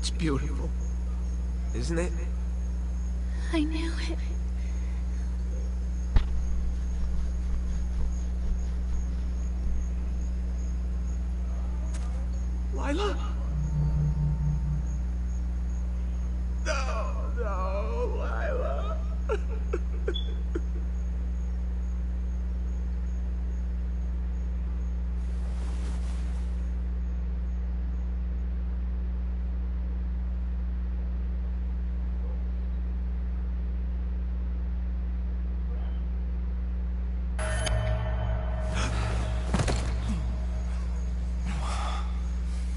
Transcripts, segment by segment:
It's beautiful, isn't it? I knew it. Lila? No, no, Lila.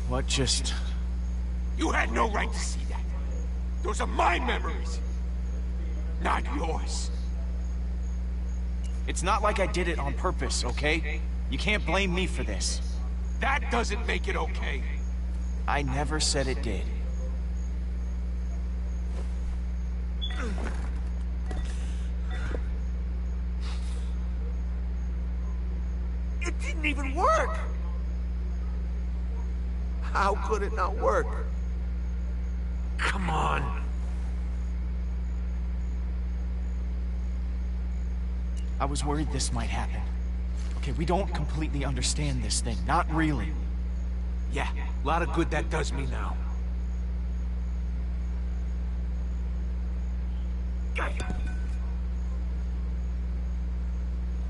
What just... You had no right to see that. Those are my memories, not yours. It's not like I did it on purpose, okay? You can't blame me for this. That doesn't make it okay. I never said it did. It didn't even work! How could it not work? Come on. I was worried this might happen. Okay, we don't completely understand this thing. Not really. Yeah, a lot of good that does me now.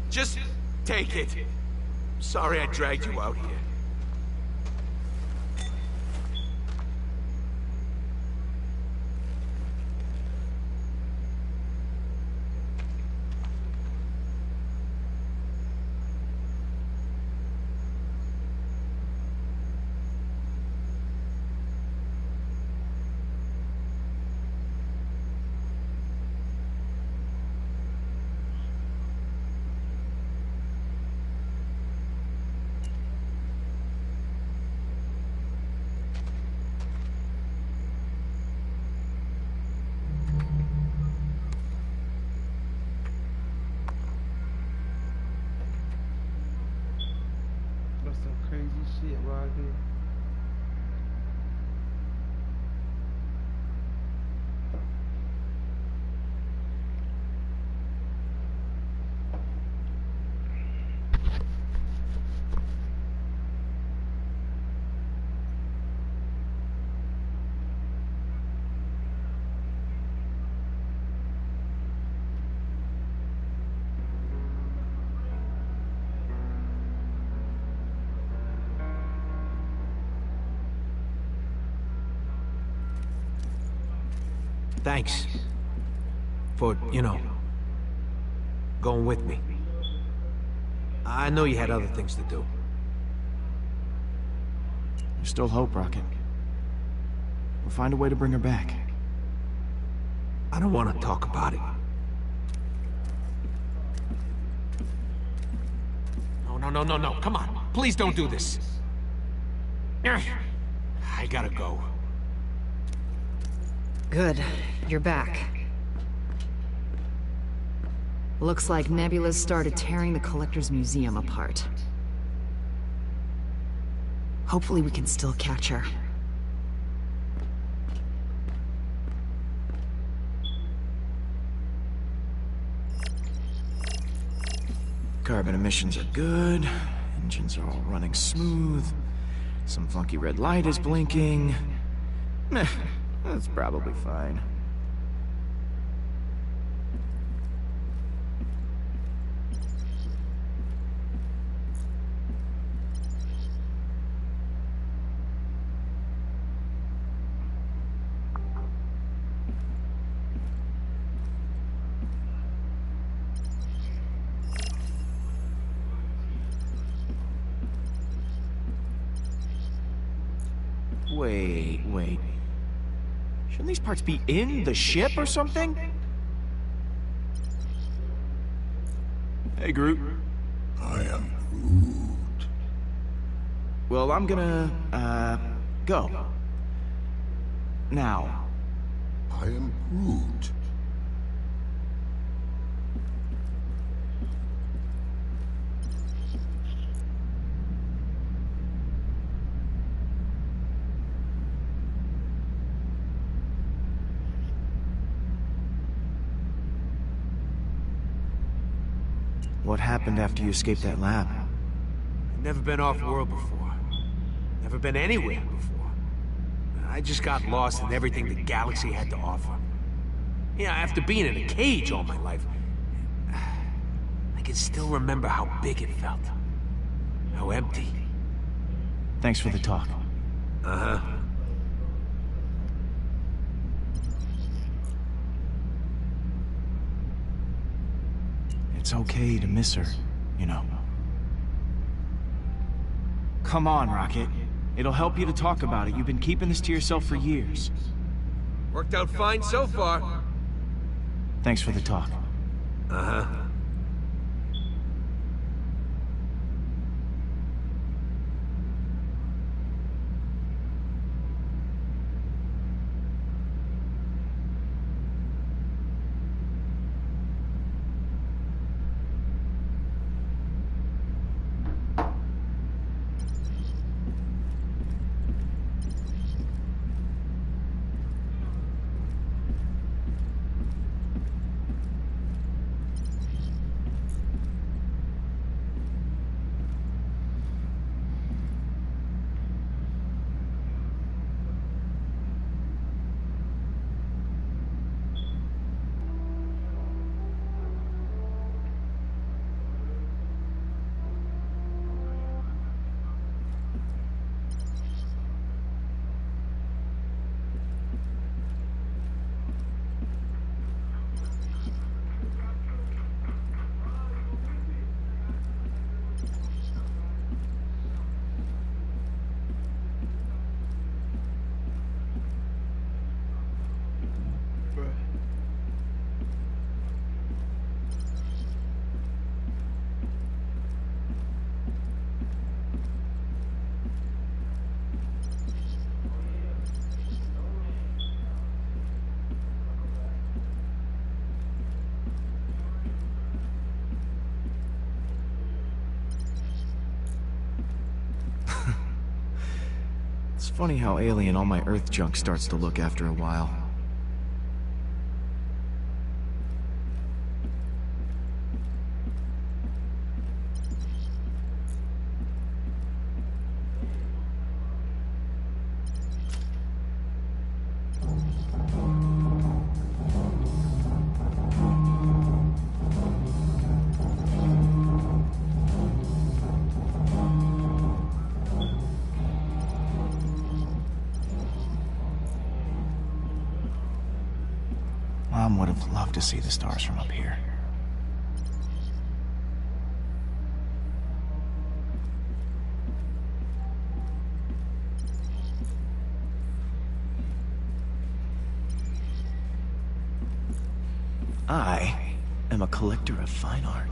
Just take it. Sorry I dragged you out here. That's some crazy shit right here. Thanks. For, you know, going with me. I know you had other things to do. There's still hope, Rocket. We'll find a way to bring her back. I don't want to talk about it. No. Come on. Please don't do this. I gotta go. Good. You're back. Looks like Nebula's started tearing the Collector's Museum apart. Hopefully we can still catch her. Carbon emissions are good. Engines are all running smooth. Some funky red light is blinking. Meh, that's probably fine. Wait. Shouldn't these parts be in the ship or something? Hey, Groot. I am Groot. Well, I'm gonna, go. Now. I am Groot. What happened after you escaped that lab? I've never been off-world before. Never been anywhere before. I just got lost in everything the galaxy had to offer. Yeah, after being in a cage all my life, I can still remember how big it felt. How empty. Thanks for the talk. Uh-huh. It's okay to miss her, you know. Come on, Rocket. It'll help you to talk about it. You've been keeping this to yourself for years. Worked out fine so far. Thanks for the talk. Uh-huh. It's funny how alien all my Earth junk starts to look after a while. Mom would have loved to see the stars from up here. I am a collector of fine art.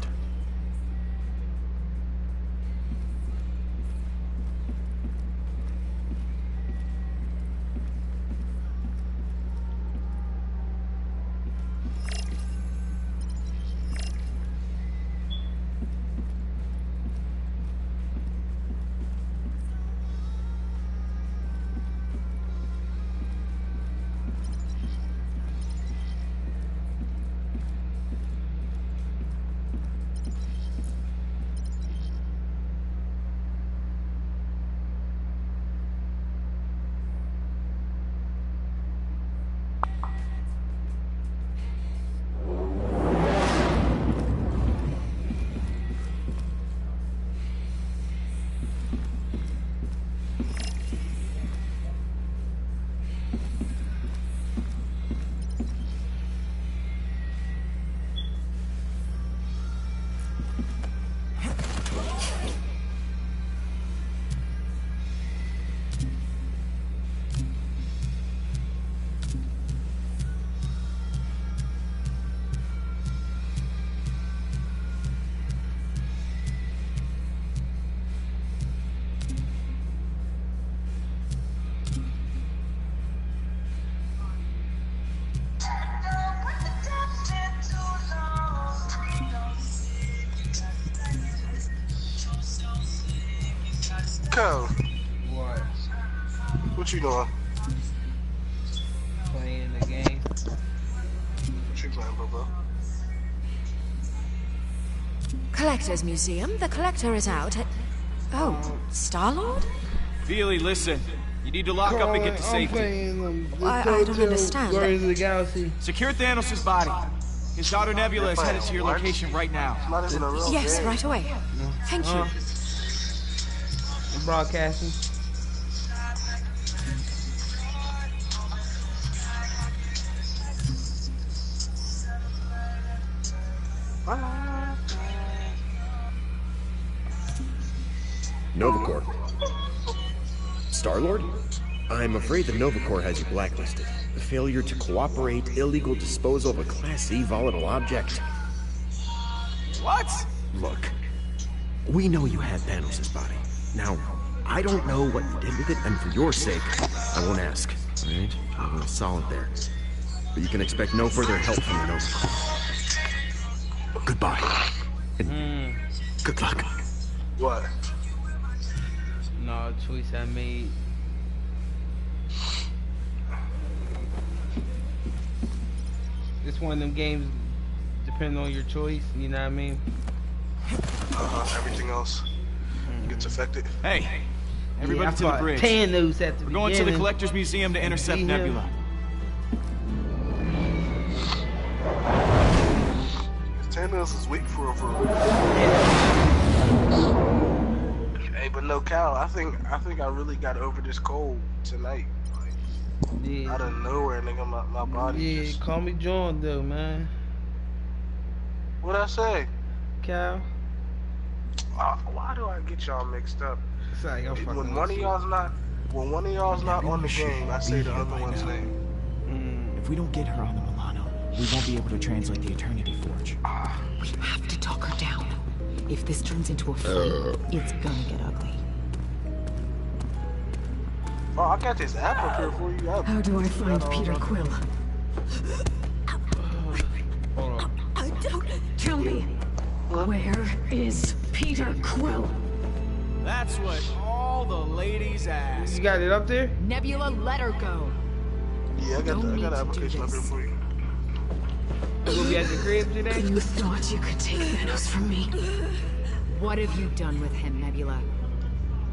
Kel, What? what you doing? Playing the game? What you playing, bro? Collector's Museum. The Collector is out at... Oh, Star-Lord? Feely, listen. You need to lock up and get to safety. I don't understand. Guardians of the Galaxy. Secure Thanos' body. His daughter Nebula is headed to your location right now. It's not even a real Yes, game. right away. Thank you. Broadcasting. Nova Corps. Star-Lord? I'm afraid the Nova Corps has you blacklisted. The failure to cooperate, illegal disposal of a Class C volatile object. What? Look, we know you had Thanos' body. Now, I don't know what you did with it, and for your sake, I won't ask, alright? I'm gonna solid there. But you can expect no further help from the Nova Corps. Goodbye. And good luck. What? No, choice I made. It's one of them games, depending on your choice, you know what I mean? Everything else gets affected. Hey, everybody to the bridge. Thanos at the We're going to the Collector's Museum to intercept Nebula. Thanos is weak for Hey, but no, Cal, I think I really got over this cold tonight. Like, out of nowhere, nigga, my body. Yeah, just... call me John though, man. What'd I say? Cal? Why do I get y'all mixed up? It's like, When one of y'all's not on the game, I say the other one's name. If we don't get her on the Milano, we won't be able to translate the Eternity Forge. We have to talk her down. If this turns into a fight, it's gonna get ugly. Oh, I got this app up here for you. How do I find Peter Quill? Hold on. I don't... Tell me, where is Peter Quill? That's what all the ladies ask. You got it up there? Nebula, let her go. Yeah, I got the application up here for you. You gonna be at the crib today? You thought you could take Thanos from me. What have you done with him, Nebula?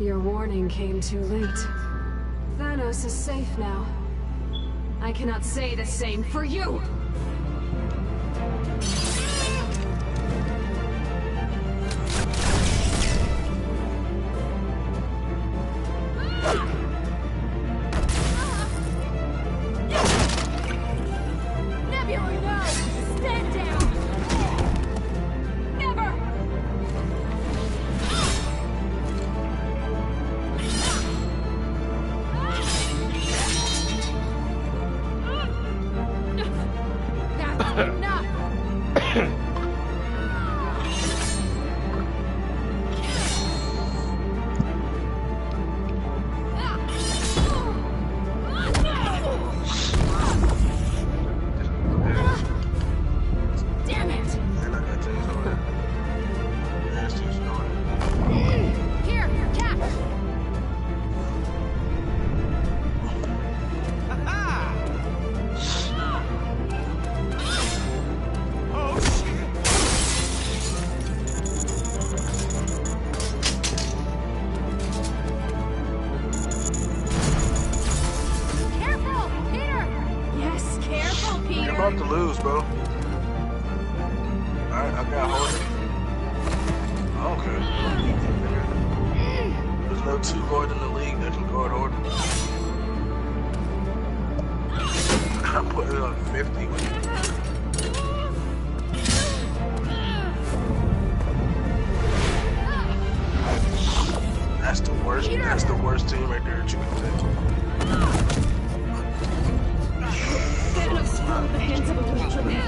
Your warning came too late. Thanos is safe now. I cannot say the same for you! Nebula, no! Stand down! Never! That's enough! Damn it! And I got things on it. There's things on it. Here, catch! Careful, Peter! Yes, careful, Peter! You're about to lose, bro. Alright, I got hold of it. I don't care. There's no two guard in the league that can guard order. I'm putting it on 50 with you. That's the worst team right there that you can take. Thanos from the hands of a weakling.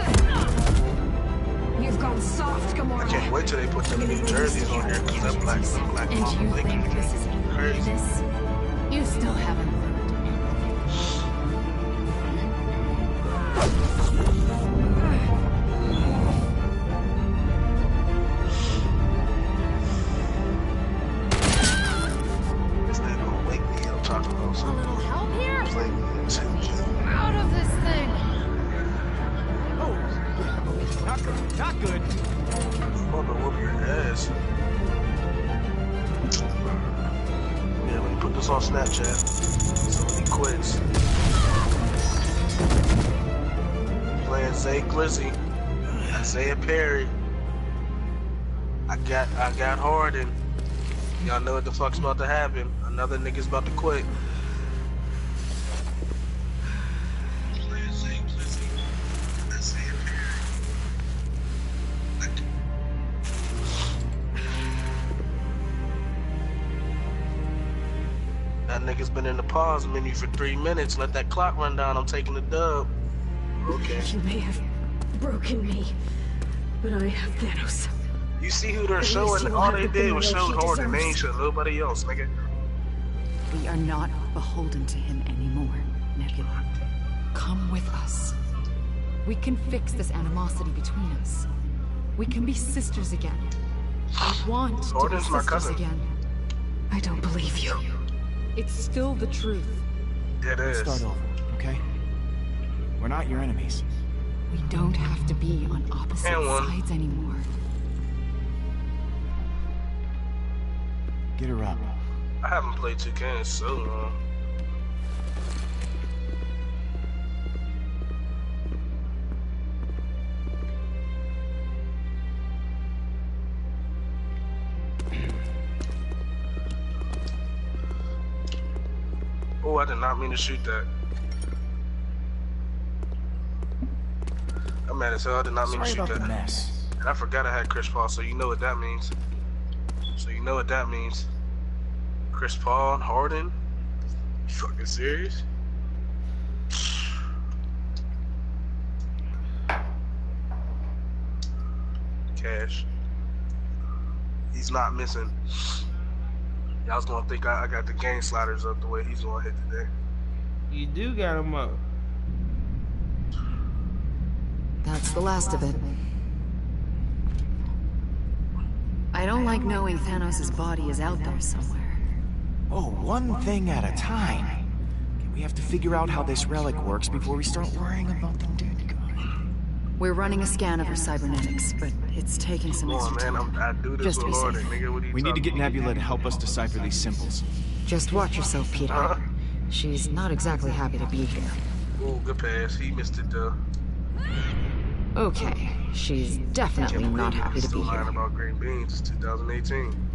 You've gone soft, Gamora. I can't wait till they put them new jerseys on here because that black And mama you Lakers think this is crazy. this? You still haven't learned anything. This thing gonna wake me up talking about A something. little help here? Play me and say, Out of this thing! Not good. Not good. I'm gonna whoop your ass. ass. Yeah, let me put this on Snapchat. So he quits. Playing Zay Glizzy. Isaiah Perry. I got Harden. Y'all know what the fuck's about to happen. Another nigga's about to quit. Playing Zay Glizzy. Isaiah Perry. That nigga's been in the pause menu for 3 minutes. Let that clock run down. I'm taking the dub. Okay. You may have broken me, but I have Thanos. You see who they're showing? All they did was show Harden. They ain't show nobody else, nigga. We are not beholden to him anymore, Nebula. Come with us. We can fix this animosity between us. We can be sisters again. I want Harden's to be my sisters cousin. again. I don't believe you. It's still the truth. It is. Start over, okay? We're not your enemies. We don't have to be on opposite And one. sides anymore. Get her up. I haven't played 2K in so long. Oh, I did not mean to shoot that. I'm mad as hell. I did not mean to Sorry shoot about the that. mess. And I forgot I had Chris Paul, so you know what that means. So you know what that means. Chris Paul and Harden? You fucking serious? Cash. He's not missing. Y'all was gonna think I got the game sliders up the way he's gonna hit today. You do got him up. That's the last of it. I don't like knowing Thanos' body is out there somewhere. Oh, one thing at a time. Okay, we have to figure out how this relic works before we start worrying about the dead guy. We're running a scan of her cybernetics, but it's taking some Come on, extra man. time. I do this Just with be Harden, safe. nigga. What are you We need to get talking about? Nebula to help us decipher these symbols. Just watch yourself, Peter. Huh? She's not exactly happy to be here. Ooh, good pass. He missed it though. Okay, she's definitely Can't not believe happy he's to be still lying here. about green beans. It's 2018.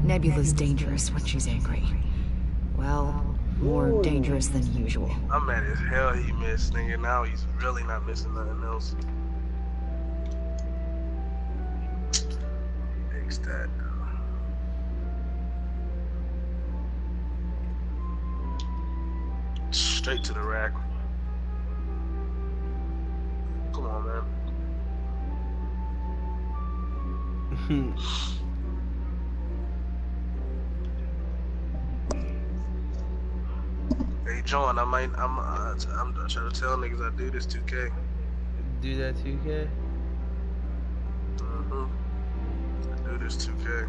Nebula's dangerous when she's angry. Well, more dangerous than usual. I'm mad as hell he missed, nigga. Now he's really not missing nothing else. Fix that. Straight to the rack. Come on, man. Hey, John, I'm trying to tell niggas I do this 2K. Do that 2K? I do this 2K.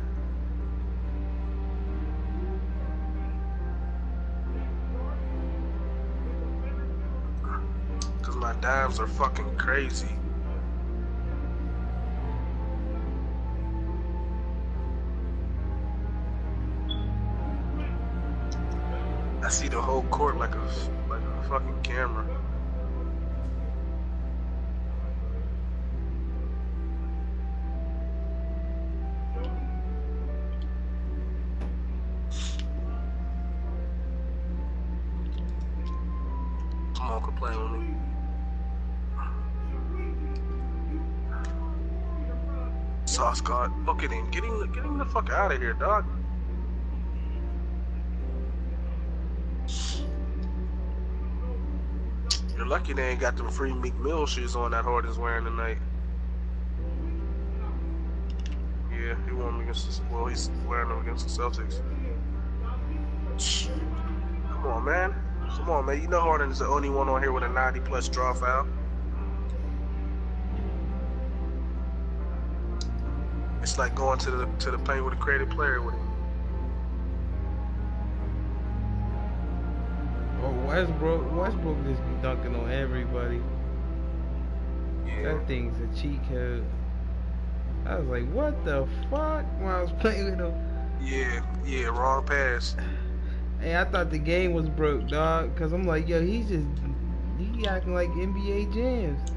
Cause my dimes are fucking crazy. I see the whole court like a fucking camera. Come on, quit playing with me. Sauce God, look at him. Get him the fuck out of here, dog. You're lucky they ain't got them free Meek Mill shoes on that Harden's wearing tonight. Yeah, he won them against the, well, he's wearing them against the Celtics. Come on, man. Come on, man. You know Harden is the only one on here with a 90+ draw foul. It's like going to the paint with a creative player with him. Oh, Westbrook just be dunking on everybody. Yeah. That thing's a cheat code. I was like, what the fuck? When I was playing with him. Yeah, wrong pass. Hey, I thought the game was broke, dog. Cause I'm like, yo, he acting like NBA Jams.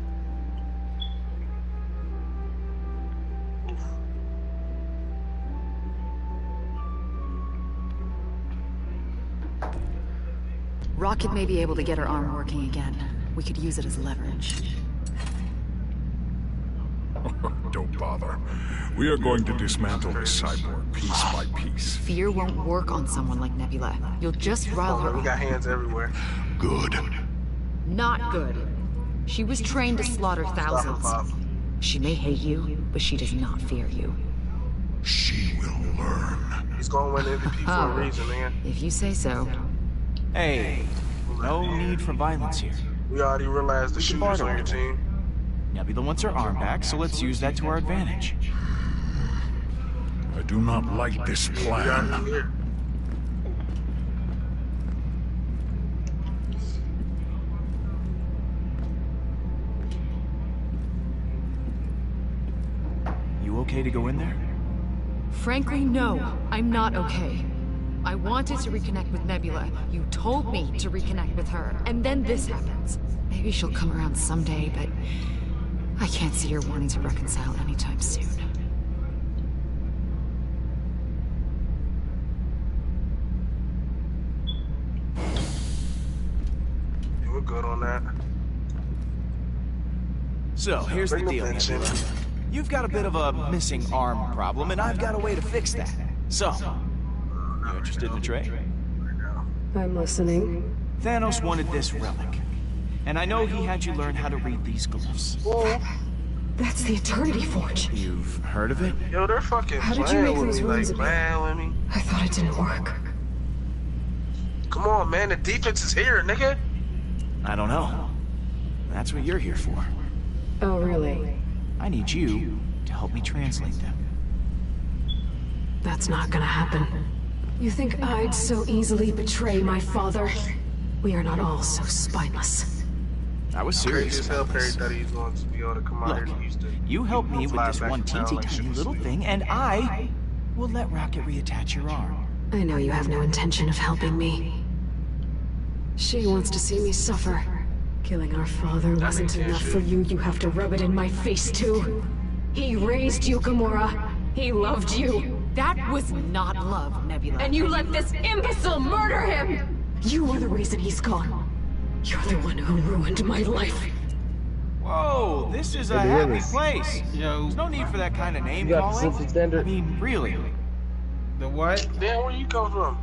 Rocket may be able to get her arm working again. We could use it as leverage. Don't bother. We are going to dismantle this cyborg piece by piece. Fear won't work on someone like Nebula. You'll just rile her We up. got hands everywhere. Good. Not good. She was trained to slaughter thousands. She may hate you, but she does not fear you. She will learn. He's going to win MVP for a reason, man. If you say so. Hey, no need for violence here. We already realized the shooters on your team. Nebula wants her arm back, so let's use that to our advantage. I do not like this plan. Here. You okay to go in there? Frankly, no. I'm not okay. I wanted to reconnect with Nebula. You told me to reconnect with her. And then this happens. Maybe she'll come around someday, but I can't see her wanting to reconcile anytime soon. Yeah, we're good on that. So, here's the deal, Nebula. You've got a bit of a missing arm problem, and I've got a way to fix that. So, you interested in the trade? I'm listening. Thanos wanted this relic. And I know he had you learn how to read these glyphs. That's the Eternity Forge. You've heard of it? Yo, they're fucking How did you make playing with those me, runes like, appear? man, with me. I thought it didn't work. Come on, man, the defense is here, nigga. I don't know. That's what you're here for. Oh, really? I need you to help me translate them. That's not gonna happen. You think I'd so easily betray my father? We are not all so spineless. I was Crazy serious as hell, about Perry this. thought he was going to be able to come out here Look, to Houston. you help me with Fly this back one to town teensy like shit tiny was little sweet. thing, and I will let Rocket reattach your arm. I know you have no intention of helping me. She wants to see me suffer. Killing our father wasn't enough for you. You have to rub it in my face, too. He raised you, Gamora. He loved you. That was not love, Nebula. And you let this imbecile murder him! You are the reason he's gone. You're the one who ruined my life. Whoa, this is a happy place. Yo. There's no need for that kind of name You got calling. Pacific Standard? I mean, really. The what? Damn, where you come from?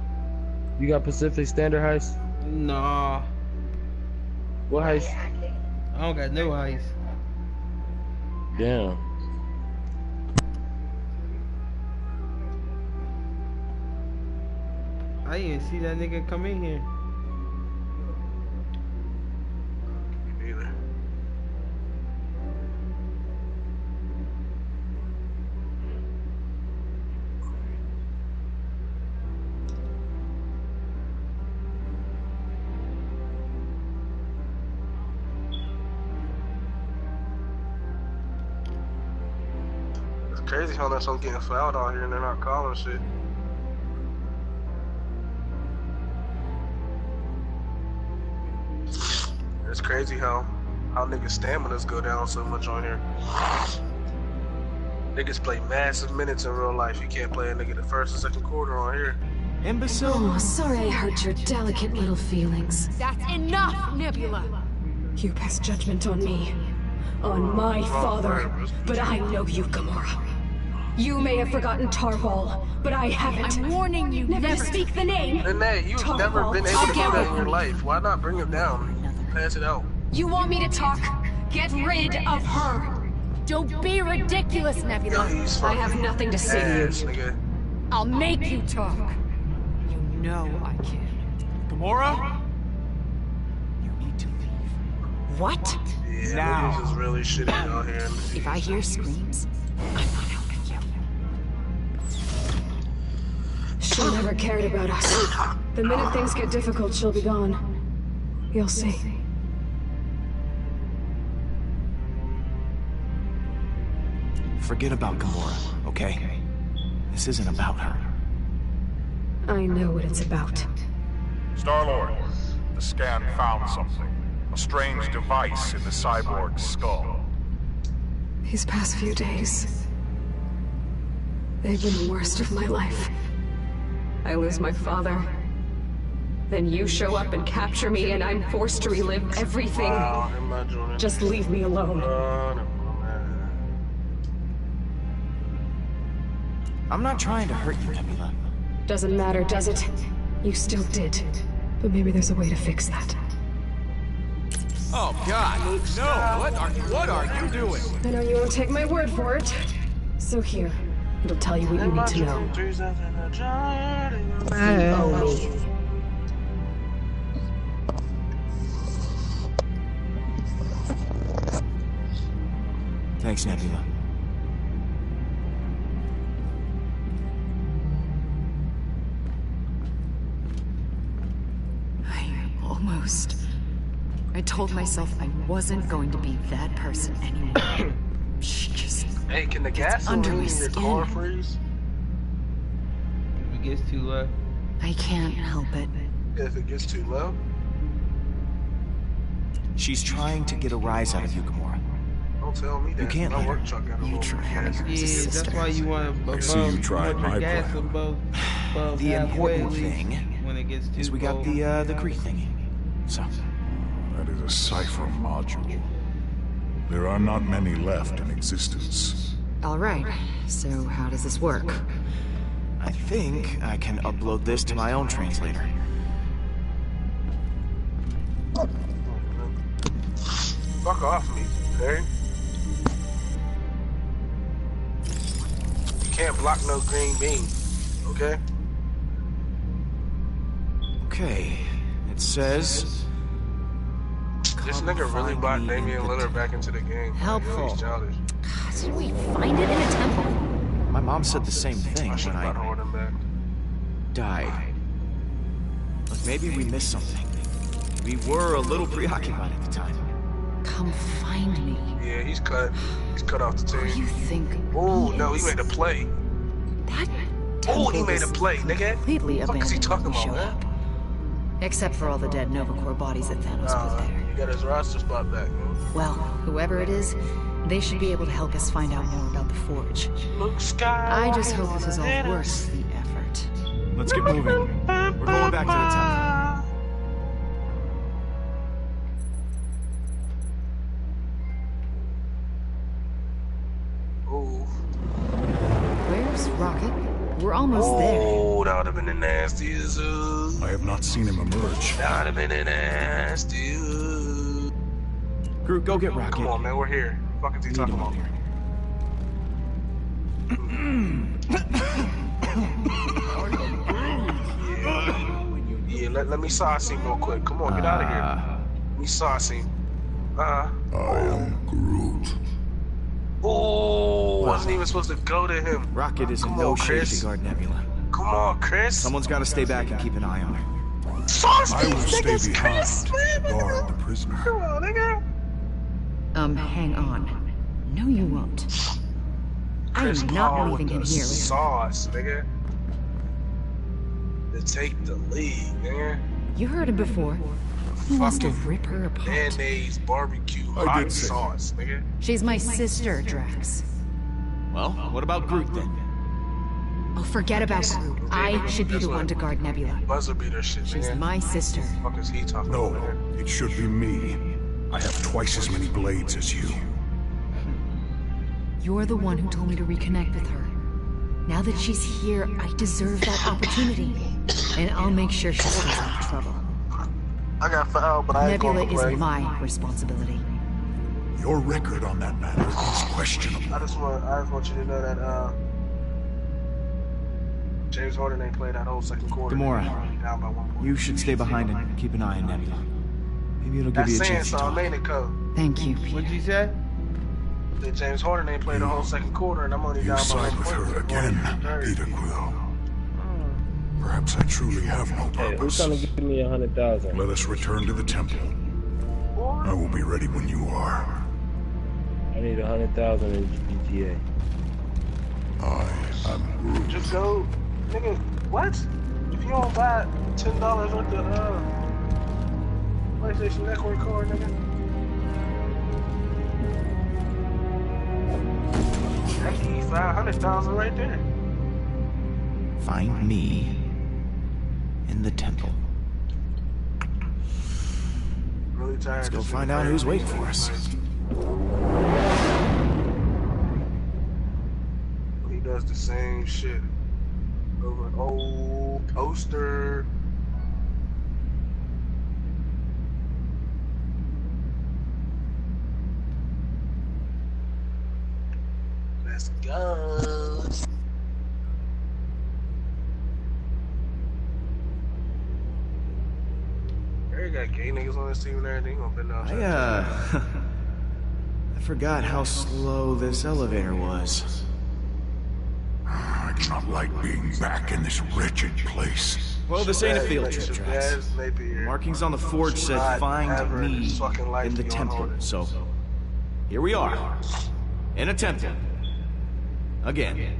You got Pacific Standard heist? Nah. What heist? I don't got no ice. Damn. I didn't see that nigga come in here. Me neither. It's crazy how that's all getting fouled out here and they're not calling shit. It's crazy how niggas' staminas go down so much on here. Niggas play massive minutes in real life. You can't play a nigga the first and second quarter on here. Imbecile. Oh, sorry I hurt your delicate little feelings. That's enough, Nebula! You pass judgment on me. On my father. But I know you, Gamora. You may have forgotten Tarval, but I haven't. I'm warning you, Never never speak the name! Nene, you've Tarval, never been able I'll to do get that with in your me. life. Why not bring him down? Pass it out. You want me to talk? Get rid of her! Don't be ridiculous, Yo, Nebula. he's I have fucking nothing to say to ass, you. nigga. I'll make you talk. You know I can. Gamora? You need to leave. What? Yeah, Now. niggas is really shitty out here. If I hear screams, I'm not helping you. She never cared about us. The minute things get difficult, she'll be gone. You'll see. Forget about Gamora, okay? This isn't about her. I know what it's about. Star-Lord, the scan found something. A strange device in the cyborg's skull. These past few days, they've been the worst of my life. I lose my father. Then you show up and capture me, and I'm forced to relive everything. Just leave me alone. I'm not trying to hurt you, Nebula. Doesn't matter, does it? You still did. But maybe there's a way to fix that. Oh, God. No. What are you doing? I know you won't take my word for it. So here, it'll tell you what you need to know. You owe me. Thanks, Nebula. I told myself I wasn't going to be that person anymore. She just Hey, can the gasoline under my in your skin. car freeze? If it gets too low. I can't help it. If it gets too low? She's trying to get a rise out of you, Gamora. Don't tell me that. You can't My let work her. truck got a little gas. Yeah, that's why you want to I see you tried my gas plan. above The halfway important at least thing when it gets too is we got low. the Kree thingy. So, That is a cipher module. There are not many left in existence. All right, so how does this work? I think I can upload this to my own translator. Fuck off me, okay? You can't block no green bean, okay? Okay, it says... This nigga really brought Damian Lillard back into the game. Helpful. He's childish. Did we find it in a temple? My mom said the same thing when Brought I Horton back. died. But maybe we missed something. We were a little preoccupied at the time. Come find me. Yeah, he's cut. He's cut off the You team. think? Oh no, he made a play. That Oh, he temple made a is play, nigga. completely What the fuck is he abandoned when talking we about, showed man? up. Except for all the dead Nova Corps bodies that Thanos put there. He got his roster spot back, man. Well, whoever it is, they should be able to help us find out more about the Forge. Luke Skywalker. I just hope this is all worth the effort. Let's get moving. We're going back to the temple. Oh, Where's Rocket? We're almost there. oh, that would have been the nastiest. I have not seen him emerge. That would have been the nastiest. Groot, go get Rocket. Come on, man, we're here. What the fuck is he Need talking him about? up here. Yeah, let me sauce him real quick. Come on, get out of here. Let me sauce him. I am Groot. Oh, wasn't even supposed to go to him. Rocket is in Come no on, shape Chris. to guard Nebula. Come on, Chris. Someone's got to stay back and keep an eye on her. Sauce I will these stay niggas, behind Chris. to guard the prisoner. Come on, nigga. Hang on. No, you won't. I Chris am not Paul leaving him with the here. sauce, nigga. To take the lead, man. You heard him before. He wants to rip her apart. Mayonnaise, barbecue, I hot did say sauce, nigga. She's my sister, Drax. Well, what about Groot then? Oh, forget about Groot. I should be the one to guard Nebula. Buzzer beater shit, She's nigga. my sister. What the fuck is he talking about, No, nigga? it should be me. I have twice as many blades as you. You're the one who told me to reconnect with her. Now that she's here, I deserve that opportunity. And I'll make sure she stays out of trouble. I got fouled, but I ain't Nebula gonna play. is my responsibility. Your record on that matter is questionable. I just want you to know that James Harden ain't played that whole second quarter. Gamora, Down by 1 point. you should stay behind and keep an eye on Nebula. Maybe it'll give That's you a saying chance to something, talk. ain't it, Cole? Thank you, What'd Peter. you say? That James Harden ain't played the whole second quarter, and I'm only You down by side 1 with point. her again, Peter Quill. Perhaps I truly have no Hey, who's purpose. trying to give me 100,000? Let us return to the temple. I will be ready when you are. I need 100,000 in GTA. I am Groot. Just go, nigga. What? If you don't buy $10 worth of PlayStation Network card, nigga. That's the 500,000 right there. Find me in the temple. Really tired. Let's go find out who's waiting for us. He does the same shit over an old poster. Let's go. They got gay niggas on this team and everything. Gonna bend down. I forgot how slow this elevator was. I do not like being back in this wretched place. Well, this ain't a field trip, Drax. Markings on the forge said find me in the temple, so here we are. In a temple. Again.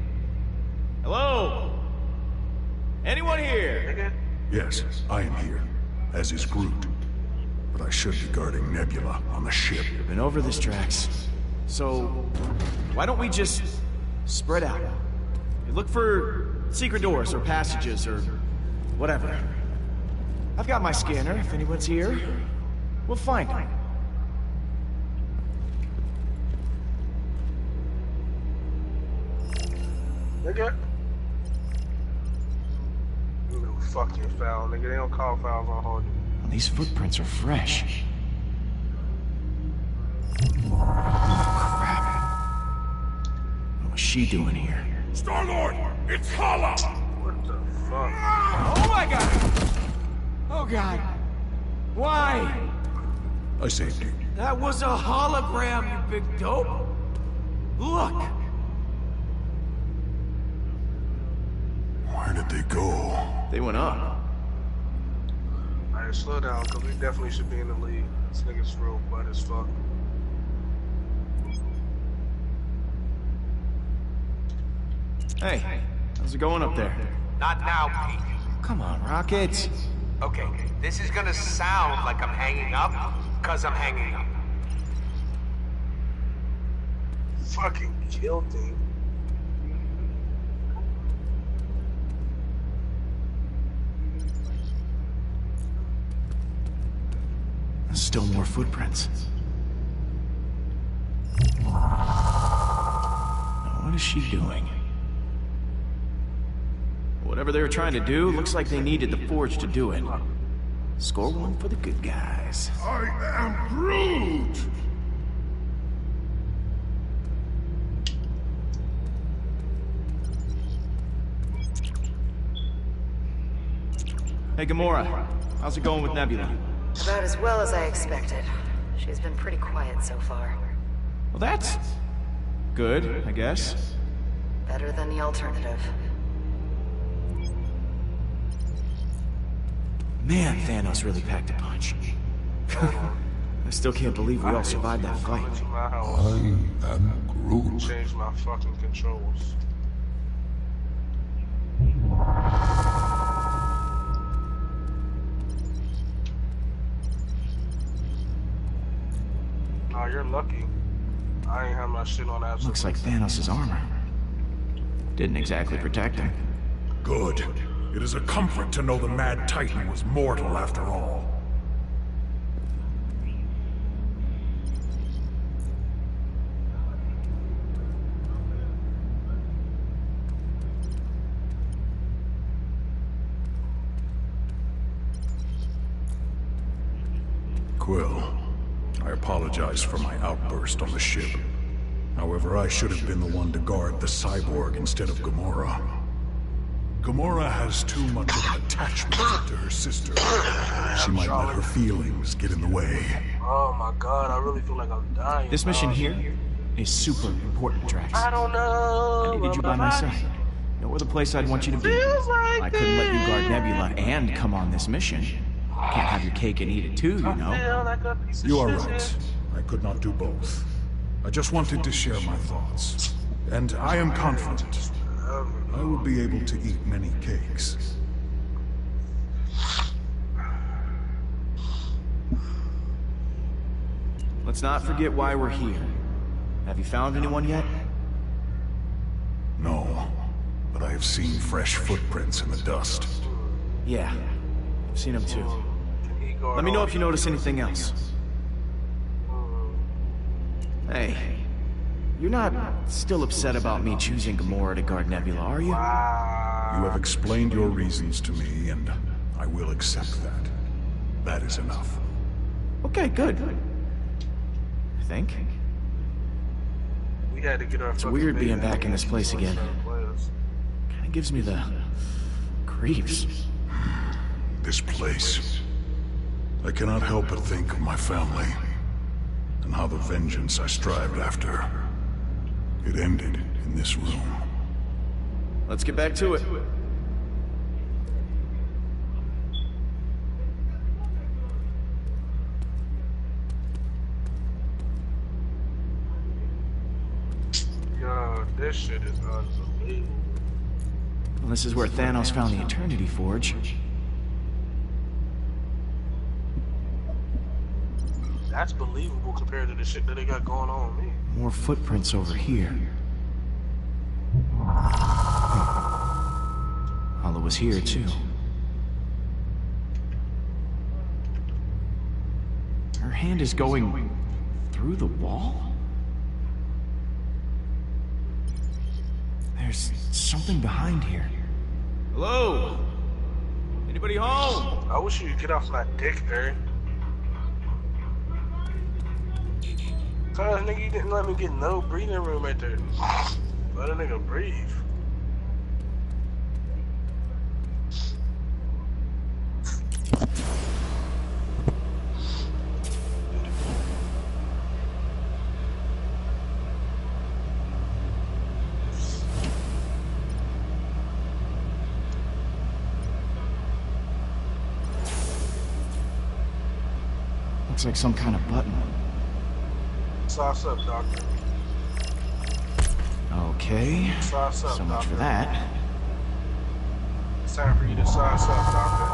Hello? Anyone here? Yes, I am here, as is Groot. But I should be guarding Nebula on the ship. We've been over this, Drax. So, why don't we just spread out? Look for secret doors or passages or whatever. I've got my scanner. If anyone's here, we'll find them. Nigga. You know, fuck your foul, nigga. They don't call fouls on hold you. Well, these footprints are fresh. Oh, crap. What was she doing here? Star-Lord, it's Hala! What the fuck? Oh my god! Oh god. Why? I saved you. That was a hologram, you big dope. Look! Where did they go? They went up. Alright, slow down, cause we definitely should be in the lead. This nigga's real butt as fuck. Hey, how's it going up there? Not now, Pete. Come on, Rocket. Okay, this is gonna sound like I'm hanging up, cause I'm hanging up. Fucking guilty. Still more footprints. Now, what is she doing? Whatever they were trying to do, looks like they needed the forge to do it. Score one for the good guys. I am Groot! Hey, Gamora. How's it going with Nebula? About as well as I expected. She's been pretty quiet so far. Well, that's good, I guess. Better than the alternative. Man, Thanos really packed a punch. I still can't believe we all survived that fight. I am Groot. Change my fucking controls. Oh, you're lucky. I ain't have my shit on that. Looks like Thanos' armor. Didn't exactly protect him. Good. It is a comfort to know the Mad Titan was mortal after all. Quill, I apologize for my outburst on the ship. However, I should have been the one to guard the cyborg instead of Gamora. Gamora has too much of an attachment to her sister. She might let her feelings get in the way. Oh my god, I really feel like I'm dying. This mission here is super important, Drax. I don't know. I needed you by my side. No other place I'd want you to be. I couldn't let you guard Nebula and come on this mission. Can't have your cake and eat it too, you know. You are right. I could not do both. I just wanted to share my thoughts. And I am confident I will be able to eat many cakes. Let's not forget why we're here. Have you found anyone yet? No, but I have seen fresh footprints in the dust. Yeah, I've seen them too. Let me know if you notice anything else. Hey, you're not still upset about me choosing Gamora to guard Nebula, are you? You have explained your reasons to me, and I will accept that. That is enough. Okay, good. I think. We had to get our It's weird being back in this place again. Kinda gives me the creeps. This place. I cannot help but think of my family, and how the vengeance I strived after, it ended in this room. Let's get back to it. Yo, this shit is unbelievable. Well, this is where Thanos found the Eternity Forge. That's believable compared to the shit that they got going on with me. More footprints over here. Hala was here, too. Her hand is going through the wall? There's something behind here. Hello? Anybody home? I wish you could get off my dick, Barry. Cause nigga, you didn't let me get no breathing room right there. Let a nigga breathe. Looks like some kind of button. Sauce up, doctor. Okay. Sauce up, so much doctor. for that. It's time for you to sauce up, doctor.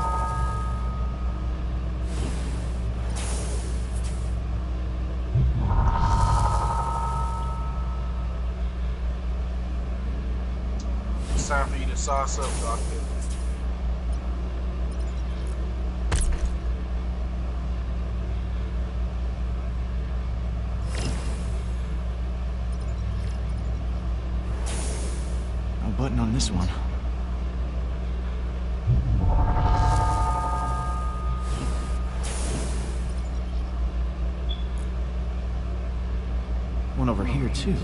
It's time for you to sauce up, doctor. Button on this one. One over here, too.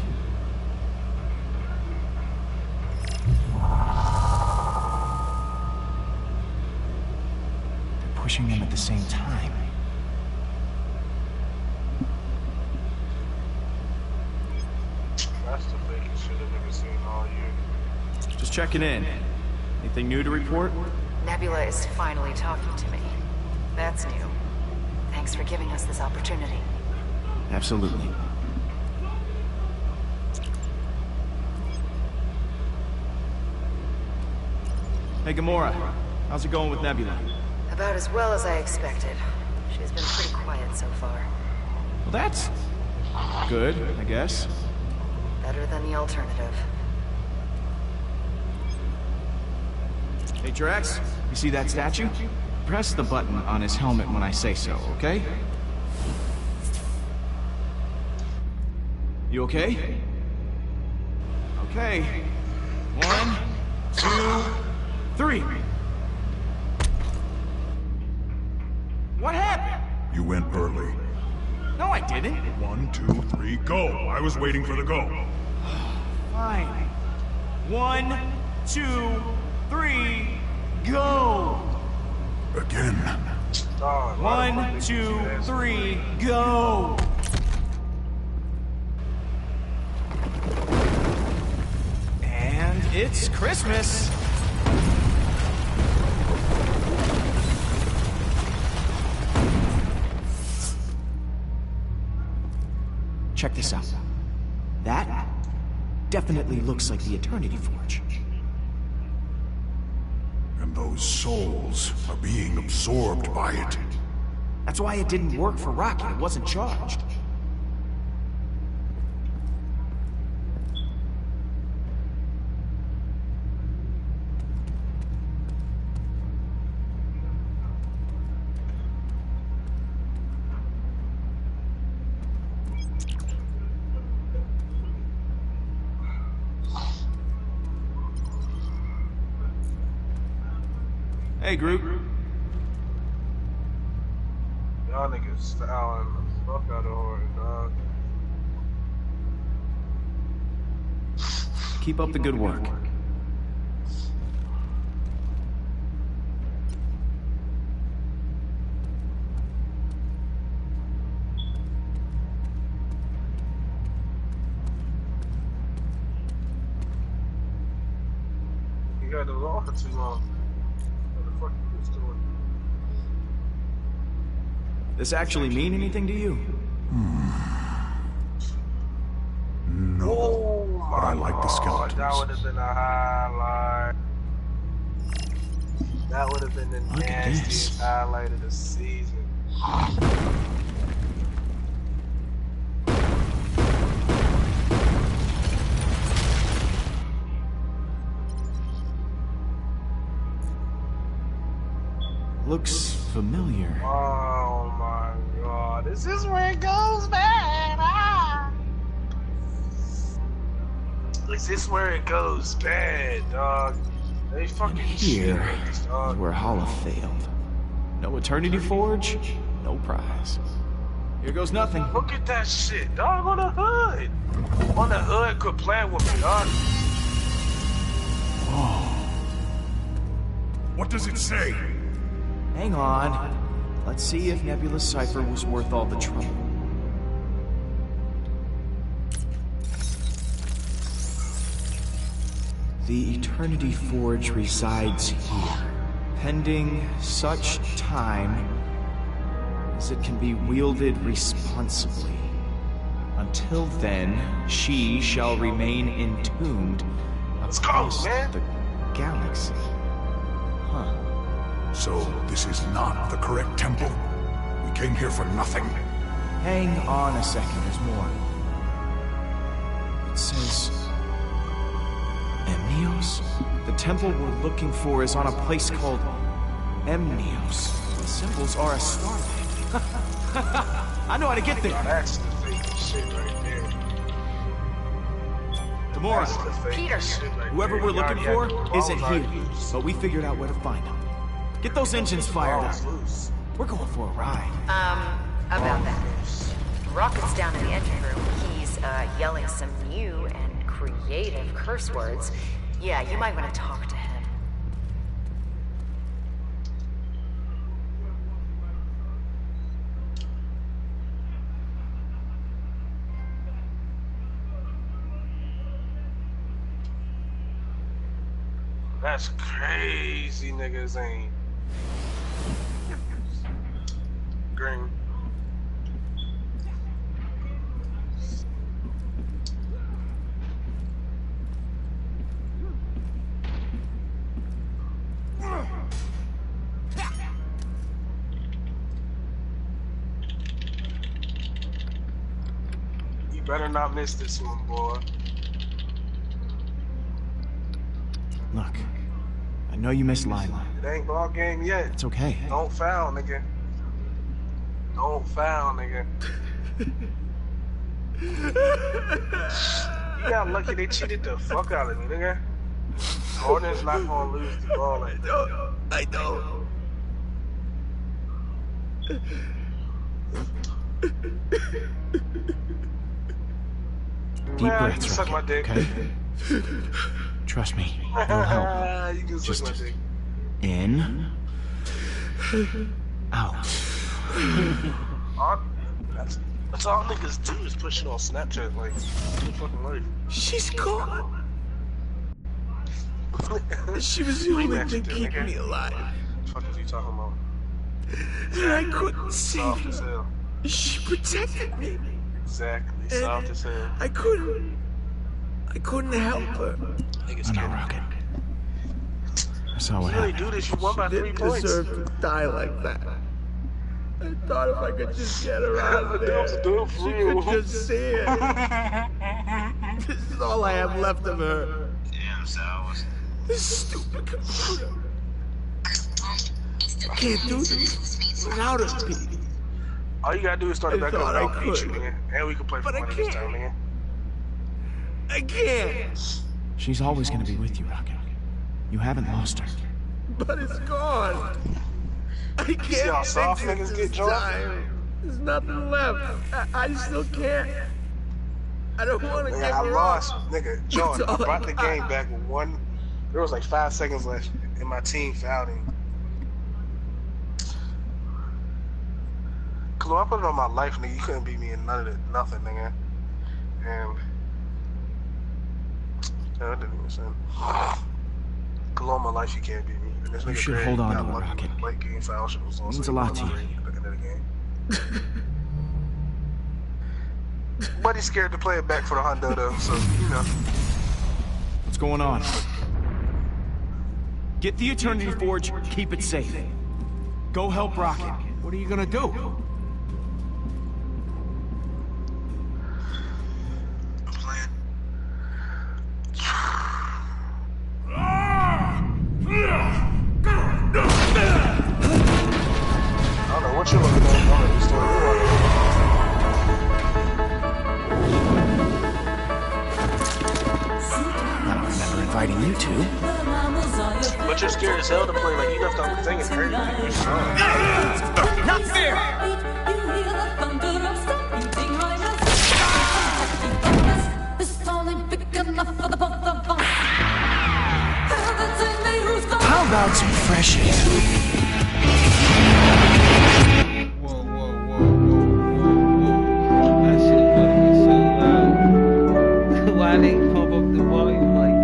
They're pushing them at the same time. That's the fakest shit I've ever seen all year. Just checking in. Anything new to report? Nebula is finally talking to me. That's new. Thanks for giving us this opportunity. Absolutely. Hey, Gamora. How's it going with Nebula? About as well as I expected. She's been pretty quiet so far. Well, that's good, I guess. Better than the alternative. Hey, Drax, you see that statue? Press the button on his helmet when I say so, okay? You okay? Okay. 1, 2, 3. What happened? You went early. No, I didn't. 1, 2, 3, go! I was waiting for the go. Fine. 1, 2, 3, go! Again. 1, 2, 3, go! And it's Christmas! Check this out. definitely looks like the Eternity Forge. And those souls are being absorbed by it. That's why it didn't work for Rocket. It wasn't charged. Hey, Groot. Y'all niggas styling the fuck out of order, dog. Keep up the good work. You got the law for too long. This actually mean anything to you? No, but I like the skeletons. That would have been a highlight. That would have been the nastiest highlight of the season. Looks familiar. Oh my god. Is this where it goes, man? Ah! Is this where it goes bad, dog? They fucking Here shit, is dog. where Hala failed. No Eternity Forge, no prize. Here goes nothing. Look at that shit, dog, on the hood. On the hood, quit playing with me, dog. Whoa. What does it say? Hang on. Let's see if Nebula's cipher was worth all the trouble. The Eternity Forge resides here, pending such time as it can be wielded responsibly. Until then, she shall remain entombed across the galaxy. Huh. So, this is not the correct temple? We came here for nothing. Hang on a second, there's more. It says... Emnios? The temple we're looking for is on a place called Emnios. The symbols are a starlight. I know how to get there. That's the fake shit right there. Gamora, Peter, whoever we're looking for isn't here, but we figured out where to find him. Get those engines fired up. We're going for a ride. About that. Rocket's down in the engine room. He's, yelling some new and creative curse words. Yeah, you might want to talk to him. That's crazy, niggas ain't. Green. You better not miss this one, boy. Look, I know you missed Lila. It ain't ball game yet. It's okay. Don't foul, nigga. Don't foul, nigga. You got lucky they cheated the fuck out of me, nigga. Gordon's not gonna lose the ball like that. I know. Deep breaths, you suck my dick. Okay? Trust me, it'll help. You can suck my dick. In, out. That's all niggas do is push it on Snapchat, like, in fucking life. She's gone. She was the only thing keeping me alive. What the fuck is you talking about? And I couldn't save Soft as her. hell. She protected me. Exactly. And Soft as hell. I couldn't. I couldn't help her. I know, Rocket. I saw what you really happened. do this, you won by 3 points. She didn't deserve to die like that. I thought if I could just get her out of there, she could just see it. This is all I have left of her. Damn, Sal. This stupid computer. I can't do this without her, Pete. All you gotta do is start it back up. I beat you, man. And we can play for money this time, man. I can't. She's always gonna be with you, Rocket. You haven't lost her. But it's gone. I can't. You see how soft niggas get, John? There's nothing left. I still can't. I don't want to give I her lost, up. nigga. John, I brought the game back with one. There was like 5 seconds left, and my team fouled him. Cause when I put it on my life, nigga, you couldn't beat me in none of it, nothing, nigga. And yeah, that didn't even sense. Cause on my life, you can't beat me. And this You nigga should Greg hold on got to it, lucky Rocket. with the late game foul shit was on. Means a lot to you. At the end of the game. Buddy's scared to play it back for the hundo though, so you know. What's going on? Get the Eternity Forge, keep it safe. Go help Rocket. What are you gonna do? I'm playing. I don't know what you're looking at. I'm gonna restore I don't remember inviting you to. But you're scared as hell to play, like you left off the thing and hurt you strong. Not fair! How about some fresh air? Whoa, whoa, whoa, whoa, whoa, whoa. That shit better be so loud. Why they pump up the volume like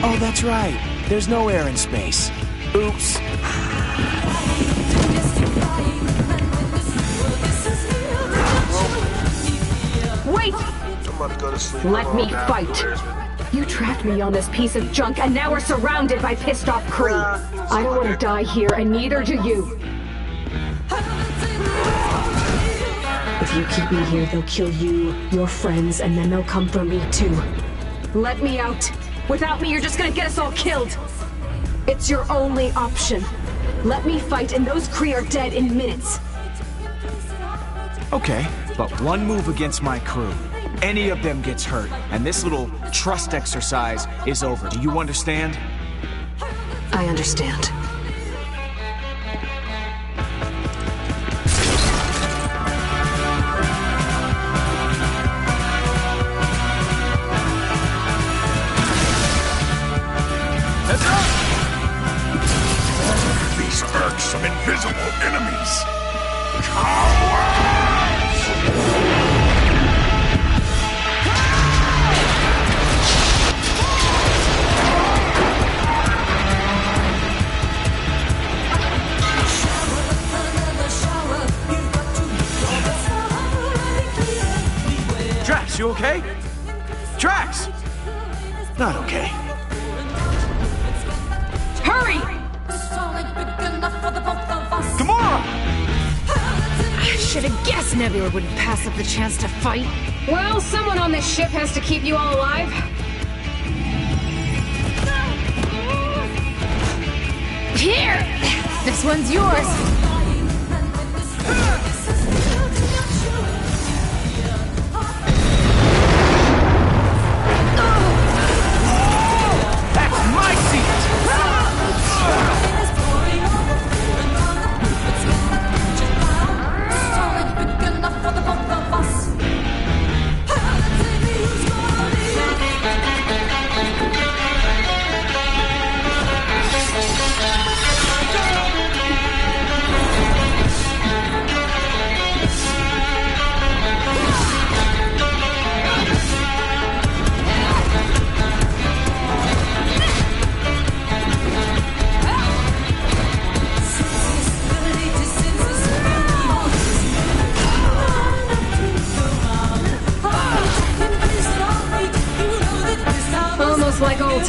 Oh, that's right. There's no air in space. Oops. Wait! I'm about to go to sleep. Let me fight. You trapped me on this piece of junk, and now we're surrounded by pissed off crew. I don't want to die here, and neither do you. If you keep me here, they'll kill you, your friends, and then they'll come for me too. Let me out. Without me, you're just gonna get us all killed. It's your only option. Let me fight, and those Kree are dead in minutes. Okay, but one move against my crew. Any of them gets hurt, and this little trust exercise is over. Do you understand? I understand. These irksome invisible enemies. Cowards! Drax, you okay? Drax! Not okay. Hurry! Gamora! I should have guessed Nebula wouldn't pass up the chance to fight. Well, someone on this ship has to keep you all alive. Here! This one's yours. That's my seat!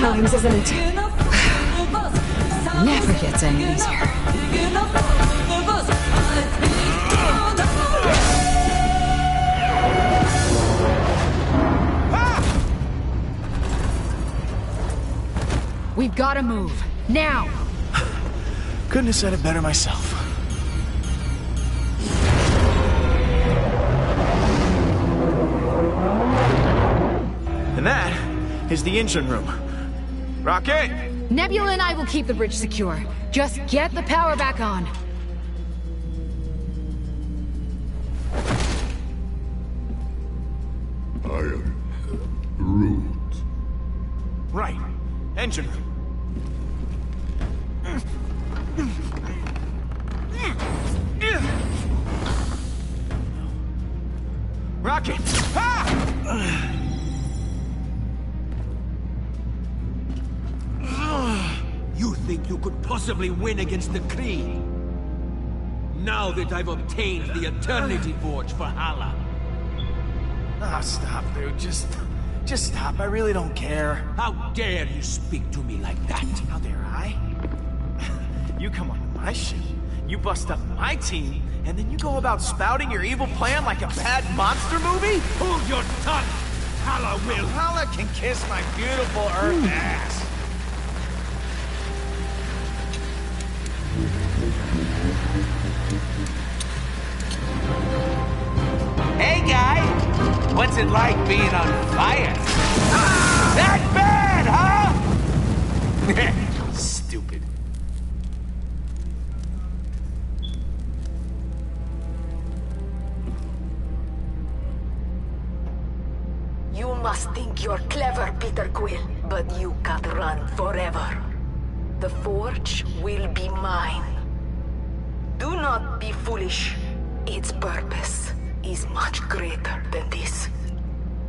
times, isn't it? Never gets any easier. We've got to move. Now! Couldn't have said it better myself. And that is the engine room. Rocket! Nebula and I will keep the bridge secure. Just get the power back on. I am Groot. Right. Engine room. Rocket! You think you could possibly win against the Kree? Now that I've obtained the Eternity Forge for Hala. Ah, stop, dude. Just stop. I really don't care. How dare you speak to me like that? How dare I? You come on my ship, you bust up my team, and then you go about spouting your evil plan like a bad monster movie? Hold your tongue! Hala will! Hala can kiss my beautiful Earth ass. Hey, guy! What's it like being on fire? That bad, huh? Stupid. You must think you're clever, Peter Quill, but you can't run forever. The Forge will be mine. Do not be foolish. Its purpose is much greater than this.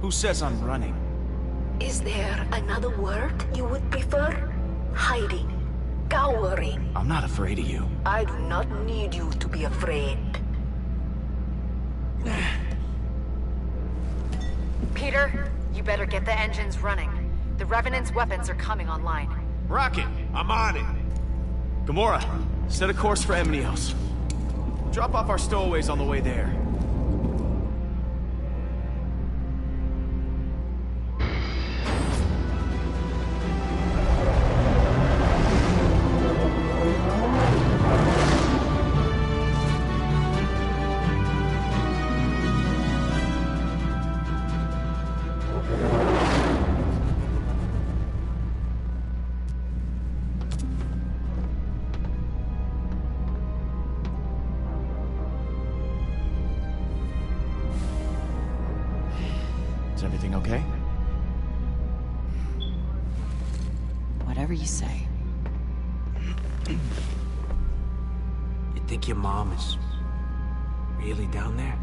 Who says I'm running? Is there another word you would prefer? Hiding. Cowering. I'm not afraid of you. I do not need you to be afraid. Peter, you better get the engines running. The Revenant's weapons are coming online. Rocket! I'm on it. Gamora, set a course for Emnios. Drop off our stowaways on the way there. Is everything okay? Whatever you say. You think your mom is really down there?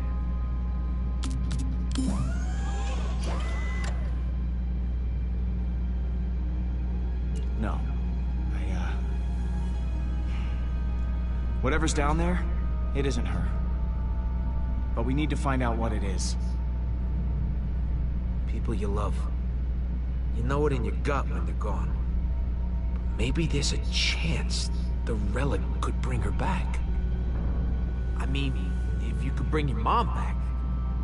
No. Whatever's down there, it isn't her. But we need to find out what it is. People you love. You know it in your gut when they're gone. But maybe there's a chance the relic could bring her back. I mean, if you could bring your mom back,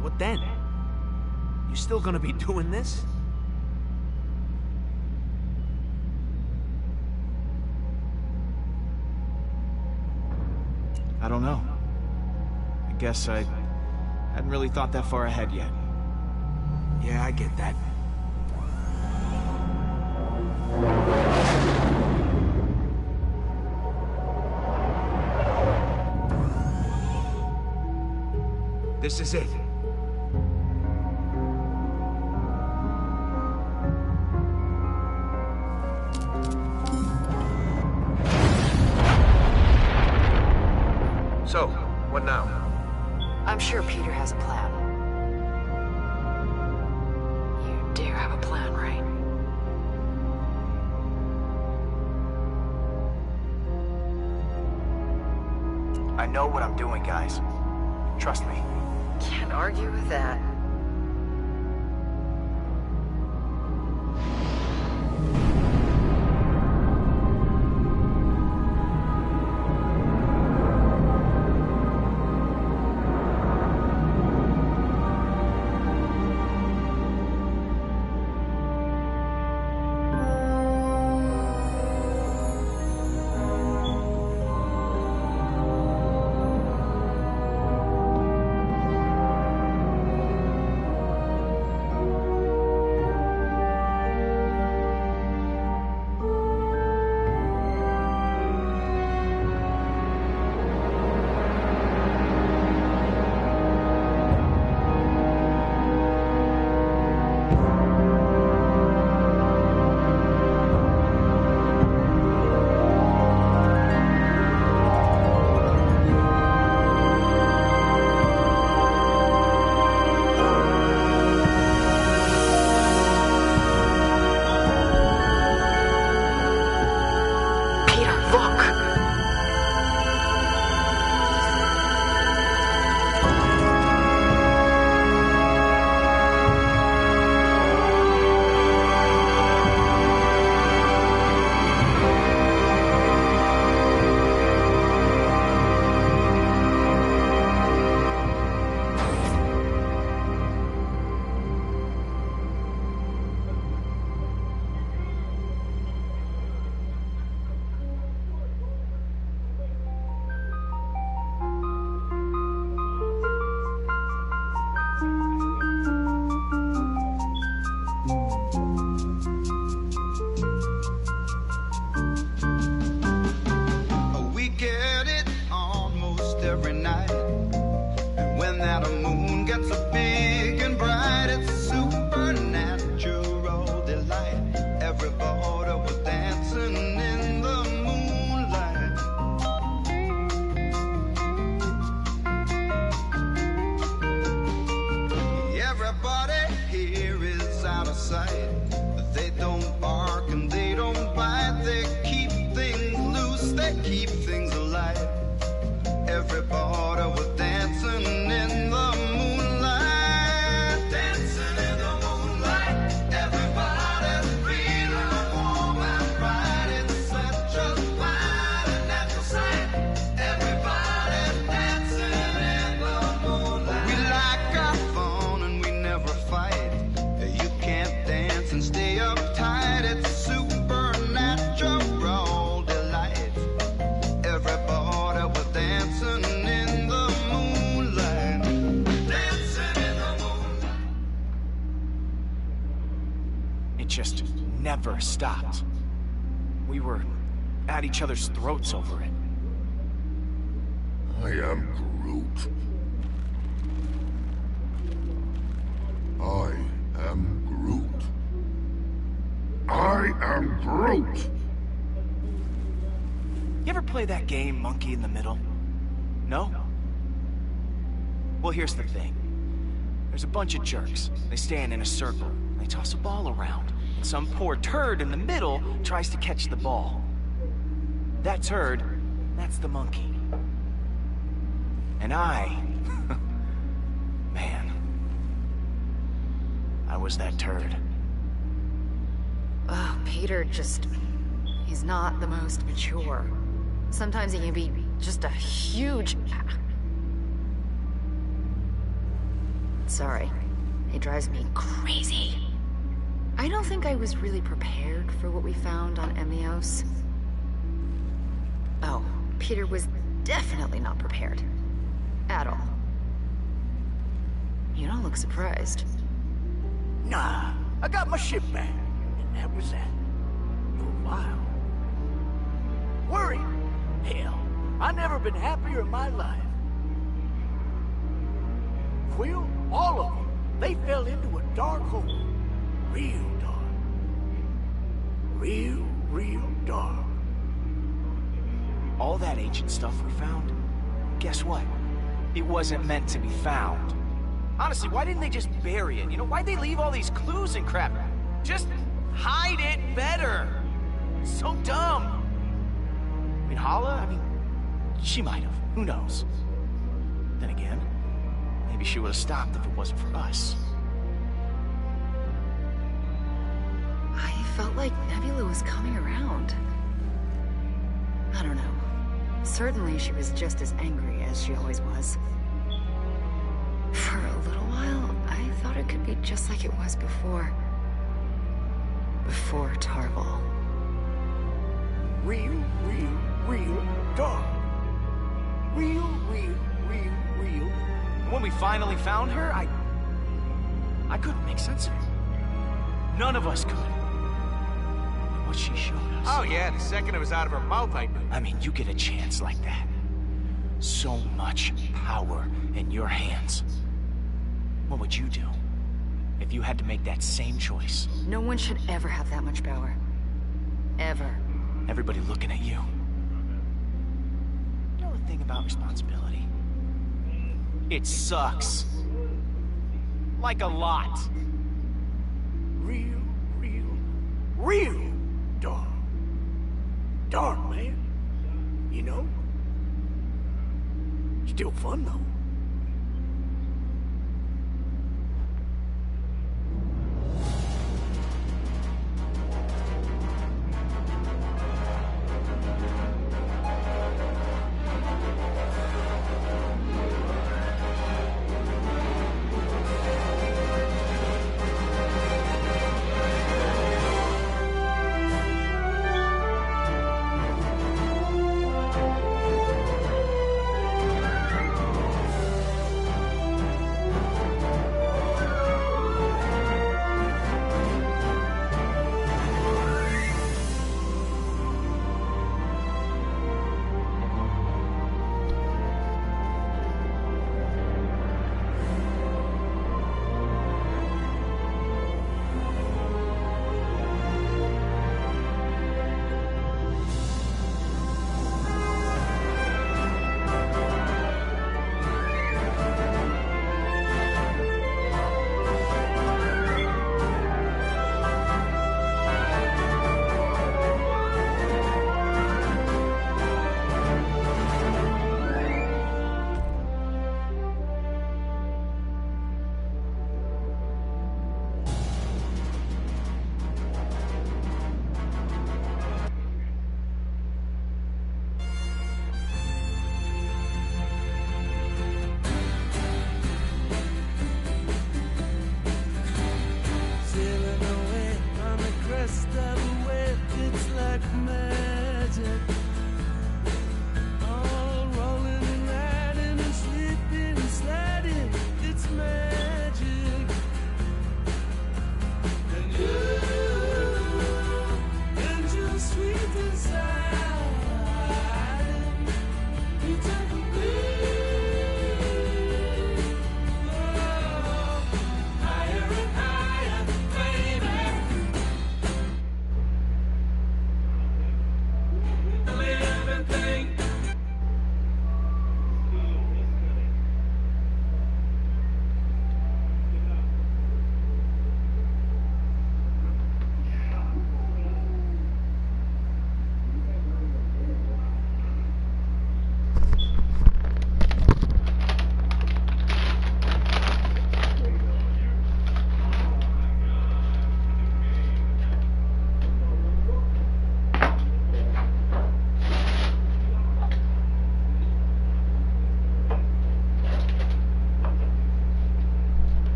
what then? You still gonna be doing this? I don't know. I guess I hadn't really thought that far ahead yet. Yeah, I get that. This is it. So, what now? I'm sure Peter has a plan. You dare have a plan, right? I know what I'm doing, guys. Trust me. Can't argue with that. that a moon gets so big and bright, it's supernatural delight. Everybody was dancing in the moonlight. Everybody here is out of sight. They don't bark and they don't bite. They keep things loose, they keep things alive. Everybody was dancing in the moonlight. Dancing in the moonlight. Everybody's feeling warm and bright. It's such a fine and natural sight. Everybody's dancing in the moonlight. We like our fun and we never fight. You can't dance and stay uptight. It's supernatural delight. Everybody was dancing in the moonlight. Dancing in the moonlight. It just never stopped. We were at each other's throats over it. I am Groot. I am Groot. I am Groot! You ever play that game, Monkey in the Middle? No? Well, here's the thing. There's a bunch of jerks. They stand in a circle. They toss a ball around. And some poor turd in the middle tries to catch the ball. That turd, that's the monkey. And I... man. I was that turd. Oh, Peter just... he's not the most mature. Sometimes he can be just a huge... Sorry. He drives me crazy. I don't think I was really prepared for what we found on Emios. Oh, Peter was definitely not prepared. At all. You don't look surprised. Nah, I got my ship back. And that was that. For a while. Worried? Hell, I never been happier in my life. Quill, all of them, they fell into a dark hole. Real dark. Real dark. All that ancient stuff we found, guess what? It wasn't meant to be found. Honestly, why didn't they just bury it? You know, why'd they leave all these clues and crap? Just hide it better. So dumb. I mean, Hala, she might have. Who knows? Then again, maybe she would have stopped if it wasn't for us. I felt like Nebula was coming around. I don't know. Certainly she was just as angry as she always was. For a little while, I thought it could be just like it was before. Before Tarval. Real dark. Real. When we finally found her, I couldn't make sense of it. None of us could. And what she showed us... Oh yeah, the second it was out of her mouth, I knew. I mean, you get a chance like that. So much power in your hands. What would you do if you had to make that same choice? No one should ever have that much power. Ever. Everybody looking at you. You know the thing about responsibility? It sucks. Like a lot. Real dark. Dark, man. You know? Still fun, though.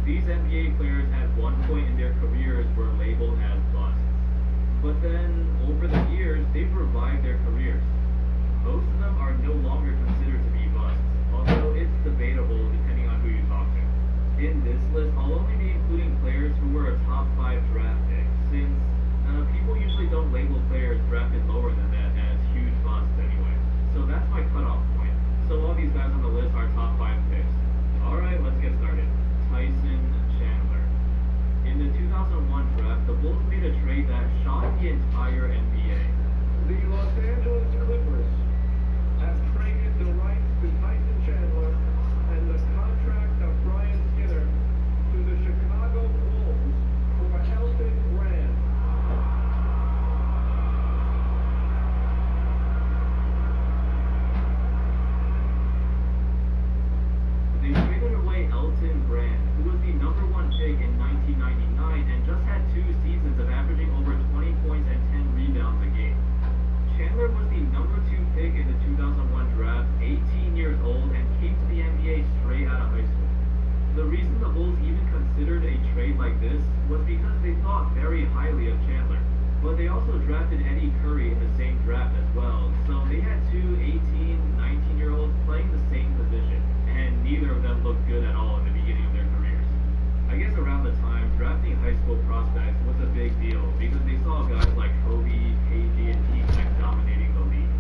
These NBA players at one point in their careers were labeled as busts. But then, over the years, they've revived their careers. Most of them are no longer considered to be busts, although it's debatable depending on who you talk to. In this list, I'll only be including players who were a top 5 draft pick, since people usually don't label players drafted lower than that as huge busts anyway. So that's my cutoff point. So all these guys on the list are top 5 picks. Alright, let's get started. Tyson Chandler. In the 2001 draft, the Bulls made a trade that shocked the entire NBA. The Los Angeles Clippers have traded the rights to Tyson Chandler and the contract of Brian Skinner to the Chicago Bulls for Elton Brand. They traded away Elton Brand, who was the number 1 pick in 1999 and just had 2 seasons of averaging over 20 points and 10 rebounds a game. Chandler was the number 2 pick in the 2001 draft, 18 years old, and came to the NBA straight out of high school. The reason the Bulls even considered a trade like this was because they thought very highly of Chandler, but they also drafted Eddie Curry in the same draft as well, so they had 2 18, 19-year-olds playing the same position, and neither of them looked good at all in the beginning of their careers. I guess around the time, drafting high school prospects was a big deal because they saw guys like Kobe, KG, and T-Mac dominating the league.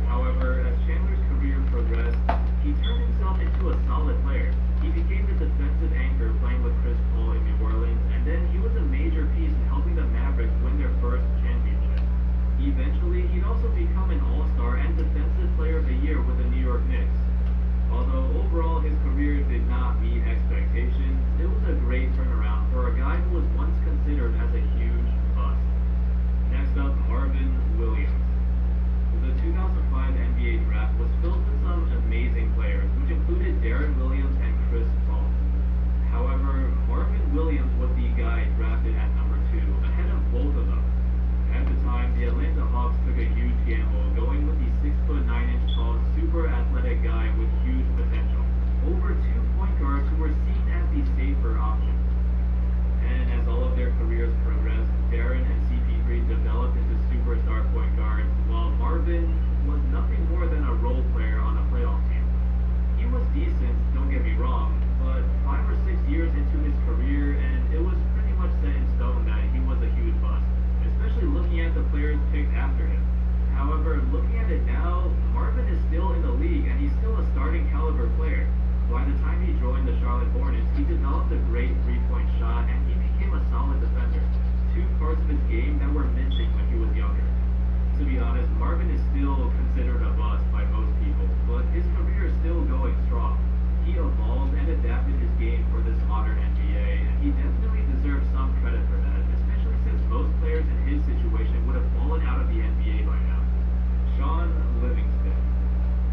However, as Chandler's career progressed, he turned himself into a solid player. He became the defensive anchor playing with Chris Paul in New Orleans, and then he was a major piece in helping the Mavericks win their first championship. Eventually, he'd also become an all-star and defensive player of the year with the New York Knicks. Although overall his career did not meet expectations, it was a great turnaround for a guy who was once considered as a huge bust. Next up, Marvin Williams. The 2005 NBA draft was filled with some amazing players, which included Darren Williams and Chris Paul. However, Marvin Williams was the guy drafted at number 2, ahead of both of them. At the time, the Atlanta Hawks took a huge gamble, going with the 6'9" tall, super athletic guy with huge potential, over 2 point guards who were seen as the safer option. And as all of their careers progressed, Darren and CP3 developed into superstar point guards, while Marvin was nothing more than a role player on a playoff team. He was decent, don't get me wrong, but 5 or 6 years into his career, and it was pretty much set in stone that he was a huge bust, especially looking at the players picked after him. However, looking at it now, Marvin is still in the league and he's still a starting caliber player. By the time he joined the Charlotte Hornets, he developed a great three-point shot and he became a solid defender, 2 parts of his game that were missing when he was younger. To be honest, Marvin is still considered a bust by most people, but his career is still going strong. He evolved and adapted his game for this modern NBA, and he definitely deserves some credit for that, especially since most players in his situation would have fallen out of the NBA by now. Shaun Livingston.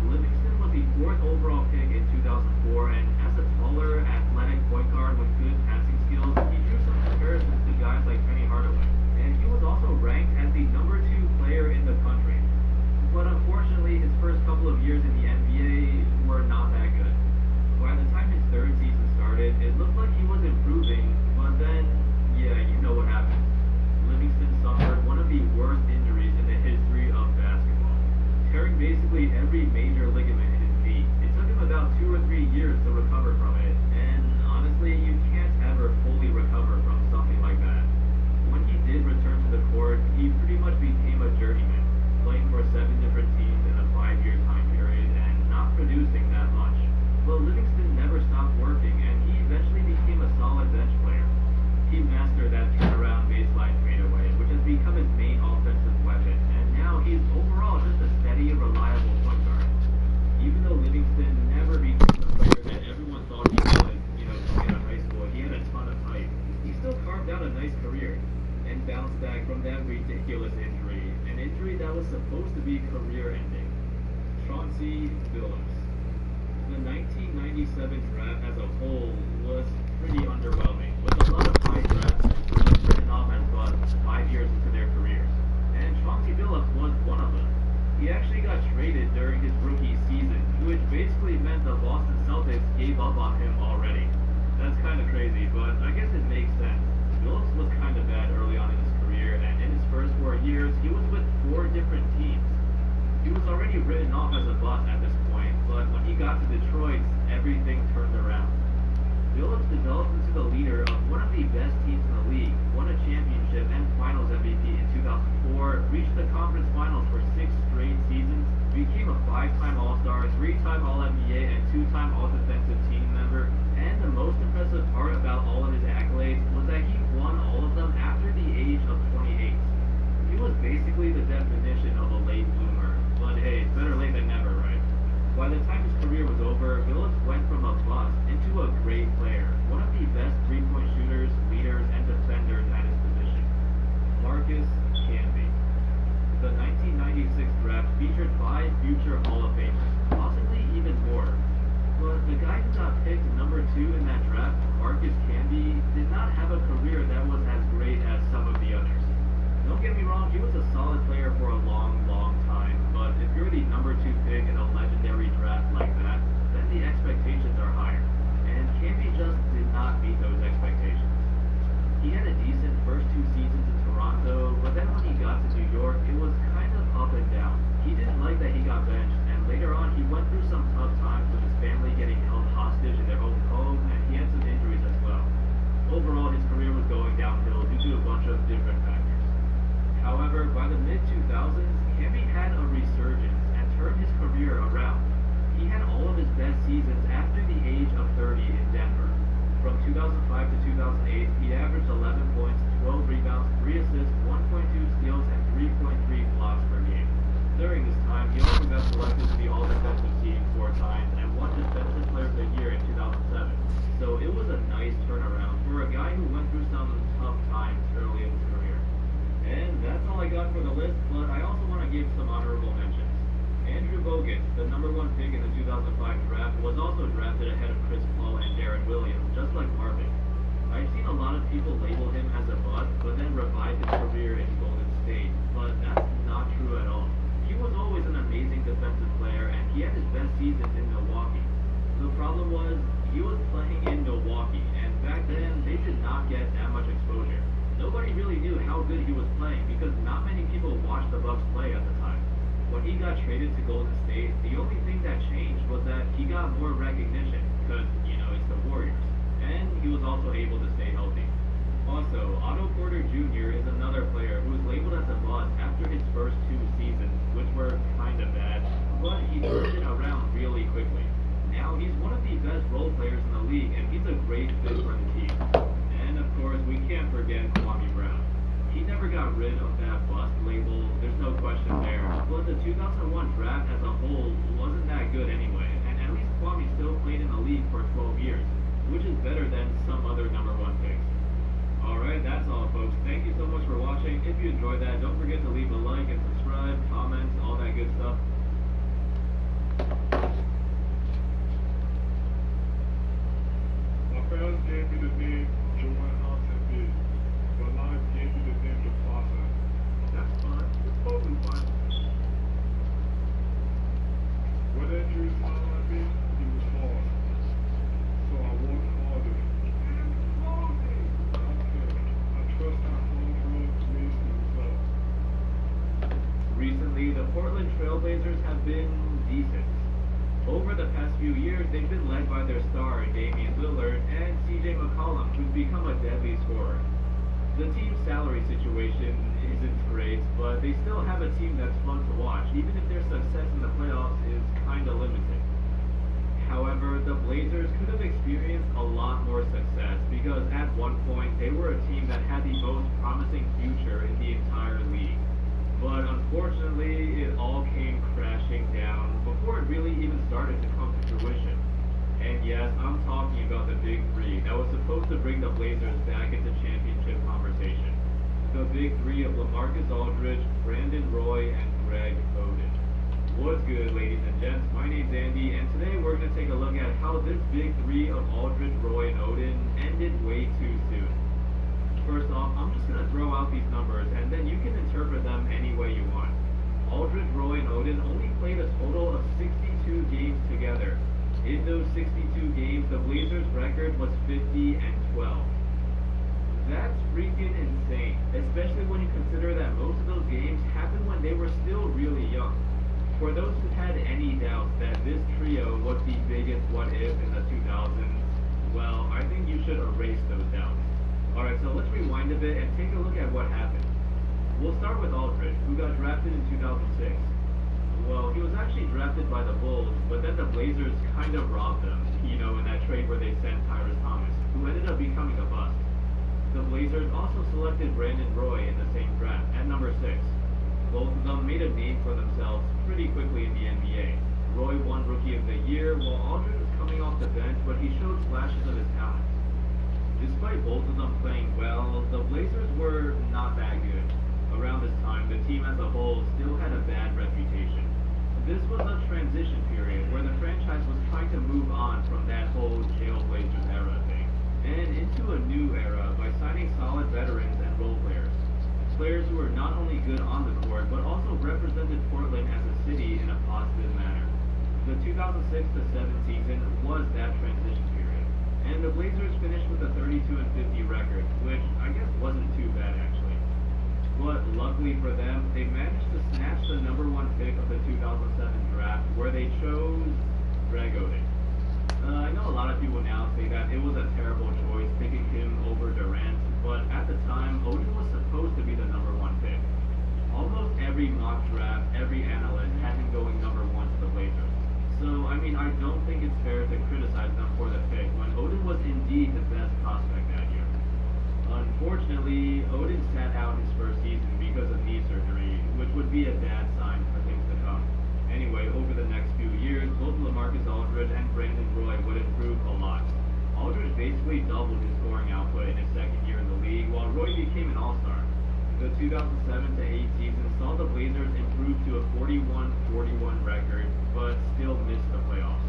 Livingston was the 4th overall pick in 2004, and as a taller, athletic point guard with good passing skills, he drew some comparisons to guys like Penny Hardaway, and he was also ranked as the number 2 player in the country. But unfortunately, his first couple of years in the NBA were not that good. By the time his 3rd season started, it looked like he was improving, but then, yeah, you know what happened. Livingston suffered one of the worst injuries in the history of basketball, tearing basically every major ligament in his knee. It took him about 2 or 3 years to recover from it, and honestly, you can't ever fully recover from something like that. When he did return to the court, he pretty much became a journeyman, playing for 7 different teams in a 5-year time period and not producing that much. But Livingston never stopped working, and he eventually became a solid bench player. He mastered that turnaround baseline fadeaway, which has become his main offensive weapon, and now he's overall just a steady, reliable point guard. Even though Livingston never became the player that everyone thought he was, coming out of high school, he had a ton of hype. He still carved out a nice career, and bounced back from that ridiculous injury, an injury that was supposed to be career-ending. Chauncey Billups. The 1997 draft as a whole was pretty underwhelming, with a lot of high drafts written off as busts 5 years into their careers, and Chauncey Billups was one of them. He actually got traded during his rookie season, which basically meant the Boston Celtics gave up on him already. That's kind of crazy, but 3-time All-NBA and 2-time All-Defensive Team member, and the most impressive part about all of his accolades was that he won all of them after the age of 28. He was basically the definition of a late bloomer, but hey, it's better late than never, right? By the time his career was over, Billups went from a bust into a great player, one of the best three-point shooters, leaders, and defenders at his position. Marcus Camby. The 1996 draft featured 5 future Hall of Famers, possibly even more. But the guy who got picked number 2 in that draft, Marcus Camby, did not have a career that was as great as some of the others. Don't get me wrong, he was a solid player for a long, long time, but if you're the number 2 pick in a legendary draft like that, then the expectations are higher. And Camby just did not meet those expectations. He had a decent first 2 seasons in Toronto, but then when he got to New York, it was kind of up and down. He didn't like that he got benched, and later on he went through some tough times with his family getting held hostage in their own home, and he had some injuries as well. Overall, his career was going downhill due to a bunch of different factors. However, by the mid-2000s, Camby had a resurgence and turned his career around. He had all of his best seasons after the age of 30 in Denver. From 2005 to 2008, he averaged 11 points, 12 rebounds, 3 assists, 1.2 steals, and 3.3 blocks per game. During this time, he also got selected to the All-Defensive Team 4 times and won Defensive Player of the Year in 2007. So it was a nice turnaround for a guy who went through some tough times early in his career. And that's all I got for the list, but I also want to give some honorable mentions. Andrew Bogut, the number 1 pick in the 2005 draft, was also drafted ahead of Chris Paul and Darren Williams, just like Marvin. I've seen a lot of people label him as a bust, but then revive his career in Golden State, but that's not true at all. He was always an amazing defensive player, and he had his best seasons in Milwaukee. The problem was, he was playing in Milwaukee, and back then, they did not get that much exposure. Nobody really knew how good he was playing because not many people watched the Bucks play at the time. When he got traded to Golden State, the only thing that changed was that he got more recognition because, it's the Warriors. And he was also able to stay healthy. Also, Otto Porter Jr. is another player who was labeled as a bust after his first 2 seasons, which were kind of bad, but he turned it around really quickly. Now he's one of the best role players in the league, and he's a great fit for the team. And of course, we can't forget Kwame Brown. He never got rid of that bust label, there's no question there, but the 2001 draft as a whole wasn't that good anyway, and at least Kwame still played in the league for 12 years, which is better than some other number 1 picks. Alright, that's all folks. Thank you so much for watching. If you enjoyed that, don't forget to leave a like and subscribe, comments, all that good stuff. My parents gave me the name Joanne Alton, but life gave me the name DePasa. That's fine. It's totally fine. When Andrew smiled at me, he was hard. So I worked harder. I trust that hard work leads to results. Recently, the Portland Trailblazers have been decent. Over the past few years, they've been led by their star, Damian Lillard, and CJ McCollum, who's become a deadly scorer. The team's salary situation isn't great, but they still have a team that's fun to watch, even if their success in the playoffs is kinda limited. However, the Blazers could have experienced a lot more success, because at one point, they were a team that had the most promising future in the entire league. But unfortunately, it all came crashing down before it really even started to come to fruition. And yes, I'm talking about the Big Three that was supposed to bring the Blazers back into championship conversation. The Big Three of LaMarcus Aldridge, Brandon Roy, and Greg Oden. What's good, ladies and gents? My name's Andy, and today we're going to take a look at how this Big Three of Aldridge, Roy, and Oden ended way too soon. First off, I'm just going to throw out these numbers, and then you can interpret them any way you want. Aldridge, Roy, and Oden only played a total of 62 games together. In those 62 games, the Blazers' record was 50-12. That's freaking insane, especially when you consider that most of those games happened when they were still really young. For those who had any doubts that this trio was the biggest what-if in the 2000s, well, I think you should erase those doubts. Alright, so let's rewind a bit and take a look at what happened. We'll start with Aldridge, who got drafted in 2006. Well, he was actually drafted by the Bulls, but then the Blazers kind of robbed him, you know, in that trade where they sent Tyrese Thomas, who ended up becoming a bust. The Blazers also selected Brandon Roy in the same draft, at number 6. Both of them made a name for themselves pretty quickly in the NBA. Roy won Rookie of the Year, while Aldridge was coming off the bench, but he showed flashes of his talent. Despite both of them playing well, the Blazers were not that good. Around this time, the team as a whole still had a bad reputation. This was a transition period where the franchise was trying to move on from that whole Jailblazers era thing, and into a new era by signing solid veterans and role players. Players who were not only good on the court, but also represented Portland as a city in a positive manner. The 2006-7 season was that transition period, and the Blazers finished with a 32-50 record, which I guess wasn't too bad actually. But luckily for them, they managed to snatch the number 1 pick of the 2007 draft, where they chose Greg Oden. I know a lot of people now say that it was a terrible choice picking him over Durant, but at the time, Oden was supposed to be the number 1 pick. Almost every mock draft, every analyst had him going number 1 to the Blazers. So, I mean, I don't think it's fair to criticize them for the pick when Oden was indeed the best prospect that year. Unfortunately, Oden sat out his first season because of knee surgery, which would be a bad sign for things to come. Anyway, over the next few years, both LaMarcus Aldridge and Brandon Roy would improve a lot. Aldridge basically doubled his scoring output in his second year in the league, while Roy became an all-star. The 2007-8 season saw the Blazers improve to a 41-41 record, but still missed the playoffs.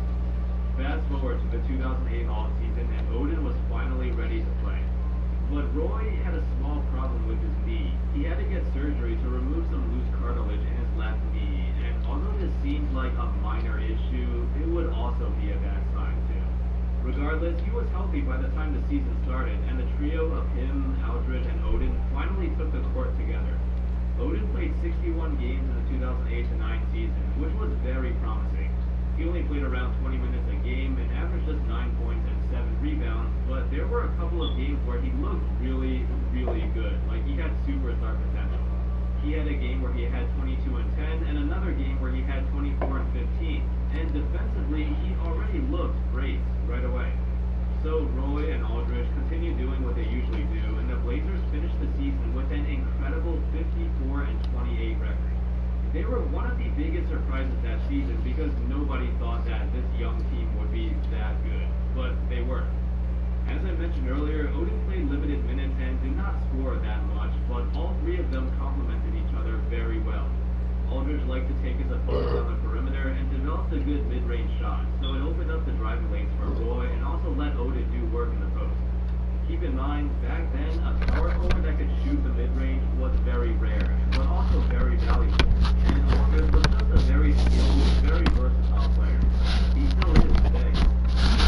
Fast forward to the 2008 offseason, and Oden was finally ready to play. But Roy had a small problem with his knee. He had to get surgery to remove some loose cartilage in his left knee, and although this seemed like a minor issue, it would also be a bad sign too. Regardless, he was healthy by the time the season started, and the trio of him, Aldridge, and Oden finally took the court together. Oden played 61 games in the 2008-9 season, which was very promising. He only played around 20 minutes a game and averaged just 9 points and 7 rebounds, but there were a couple of games where he looked really, really good, like he had superstar potential. He had a game where he had 22 and 10, and another game where he had 24 and 15, and defensively, he already looked great right away. So Roy and Aldridge continued doing what they usually do, and the Blazers finished the season with an incredible 54 and 28 record. They were one of the biggest surprises that season because nobody thought that this young team would be that good, but they were. As I mentioned earlier, Oden played limited minutes and did not score that much, but all three of them complemented each other very well. Aldridge liked to take his opponents on the perimeter and developed a good mid-range shot, so it opened up the driving lanes for Roy and also let Oden do work in the post. Keep in mind, back then, a power forward that could shoot the mid-range was very rare, but also very valuable. And Aldridge was just a very skilled, very versatile player. He still is today.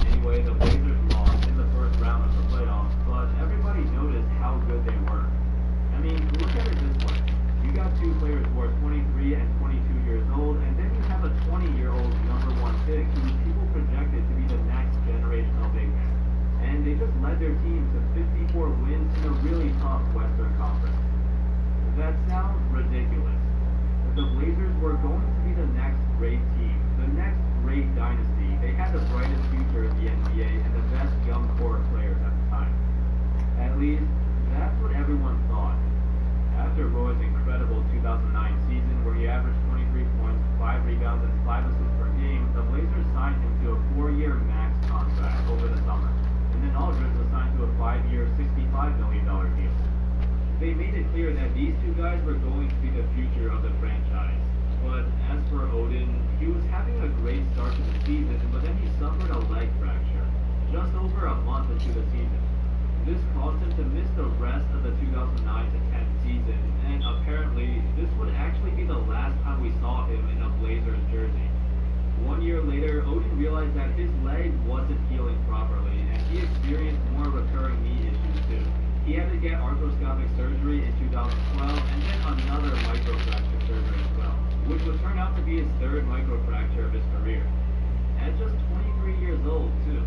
Anyway, the Blazers lost in the first round of the playoffs, but everybody noticed how good they were. I mean, look at it this way. You got two players who are 23 and 22 years old, and then you have a 20-year-old number 1 pick who people projected to be the next generational big man. And they just led their team to 54 wins in a really tough Western Conference. That sounds ridiculous. But the Blazers were going to be the next great team, the next great dynasty. They had the brightest future in the NBA and the best young core players at the time. At least, that's what everyone thought. After Roy's incredible 2009 season, where he averaged 23 points, 5 rebounds, and 5 assists per game, the Blazers signed him to a 4-year max contract over the summer. And then Aldridge was signed to a 5-year, $65 million deal. They made it clear that these two guys were going to be the future of the franchise. But as for Oden, he was having a great start to the season, but then he suffered a leg fracture, just over a month into the season. This caused him to miss the rest of the 2009-10 season, and apparently, this would actually be the last time we saw him in a Blazers jersey. 1 year later, Oden realized that his leg wasn't healing properly, and he experienced more recurring knee issues too. He had to get arthroscopic surgery in 2012, and then another microfracture surgery as well, which would turn out to be his third microfracture of his career. At just 23 years old, too,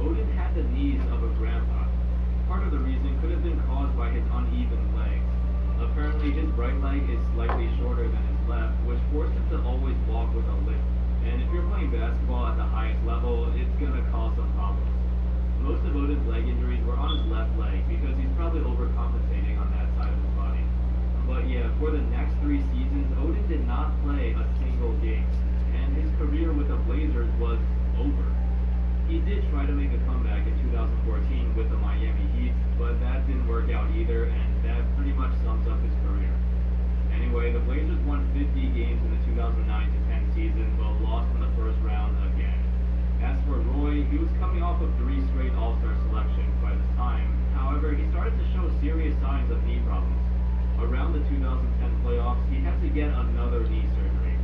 Oden had the knees of a grandpa. Part of the reason could have been caused by his uneven legs. Apparently, his right leg is slightly shorter than his left, which forced him to always walk with a limp. And if you're playing basketball at the highest level, it's gonna cause some problems. Most of Odin's leg injuries were on his left leg because he's probably overcompensating on that side of his body. But yeah, for the next 3 seasons, Odin did not play a single game, and his career with the Blazers was over. He did try to make a comeback in 2014 with the Miami Heat, but that didn't work out either, and that pretty much sums up his career. Anyway, the Blazers won 50 games in the 2009-10 season, but lost in the first round again. As for Roy, he was coming off of 3 straight All-Star selections by this time. However, he started to show serious signs of knee problems. Around the 2010 playoffs, he had to get another knee surgery.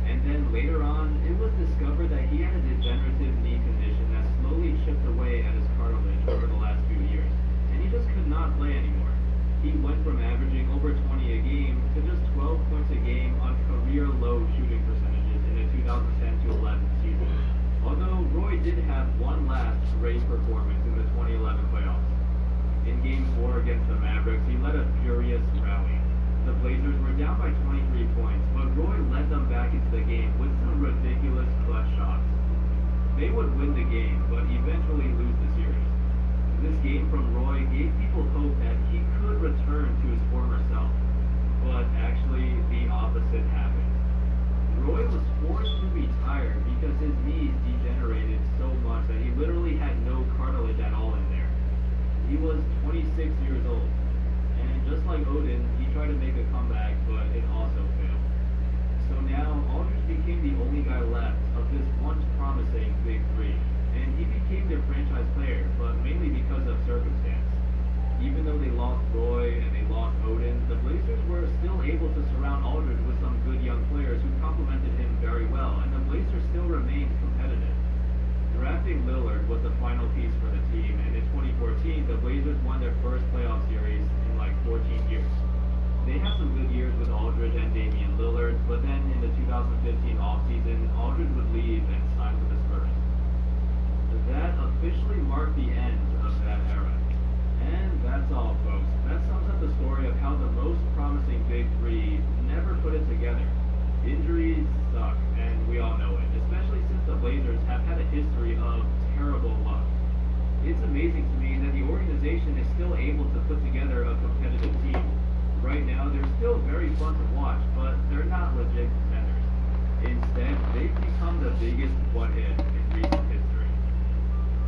And then later on, it was discovered that he had a degenerative knee condition that slowly chipped away at his cartilage over the last few years, and he just could not play anymore. He went from averaging over 20 a game to just 12 points a game on career-low shooting percentages in the 2010-11 season. Although Roy did have one last great performance in the 2011 playoffs. In Game 4 against the Mavericks, he led a furious rally. The Blazers were down by 23 points, but Roy led them back into the game with some ridiculous clutch shots. They would win the game, but eventually lose the series. This game from Roy gave people hope that he could return to his former self, but actually the opposite happened. Roy was forced to retire because his knees degenerated so much that he literally had no cartilage at all in there. He was 26 years old. And just like Odin, he tried to make a comeback, but it also failed. So now, Aldridge became the only guy left of this once promising Big Three, and he became their franchise player, but mainly because of circumstance. Even though they lost Roy and they lost Odin, the Blazers were still able to surround Aldridge with some good young players who complemented him very well, and the Blazers still remained competitive. Drafting Lillard was the final piece for the team, and in 2014, the Blazers won their first playoff series in like 14 years. They had some good years with Aldridge and Damian Lillard, but then in the 2015 offseason, Aldridge would leave and sign with the Spurs. That officially marked the end of that era. And that's all, folks. That sums up the story of how the most promising Big Three never put it together. Injuries suck, and we all know it, especially since the Blazers have had a history of terrible luck. It's amazing to me that the organization is still able to put together a competitive team. Right now, they're still very fun to watch, but they're not legit contenders. Instead, they've become the biggest what-if in recent history.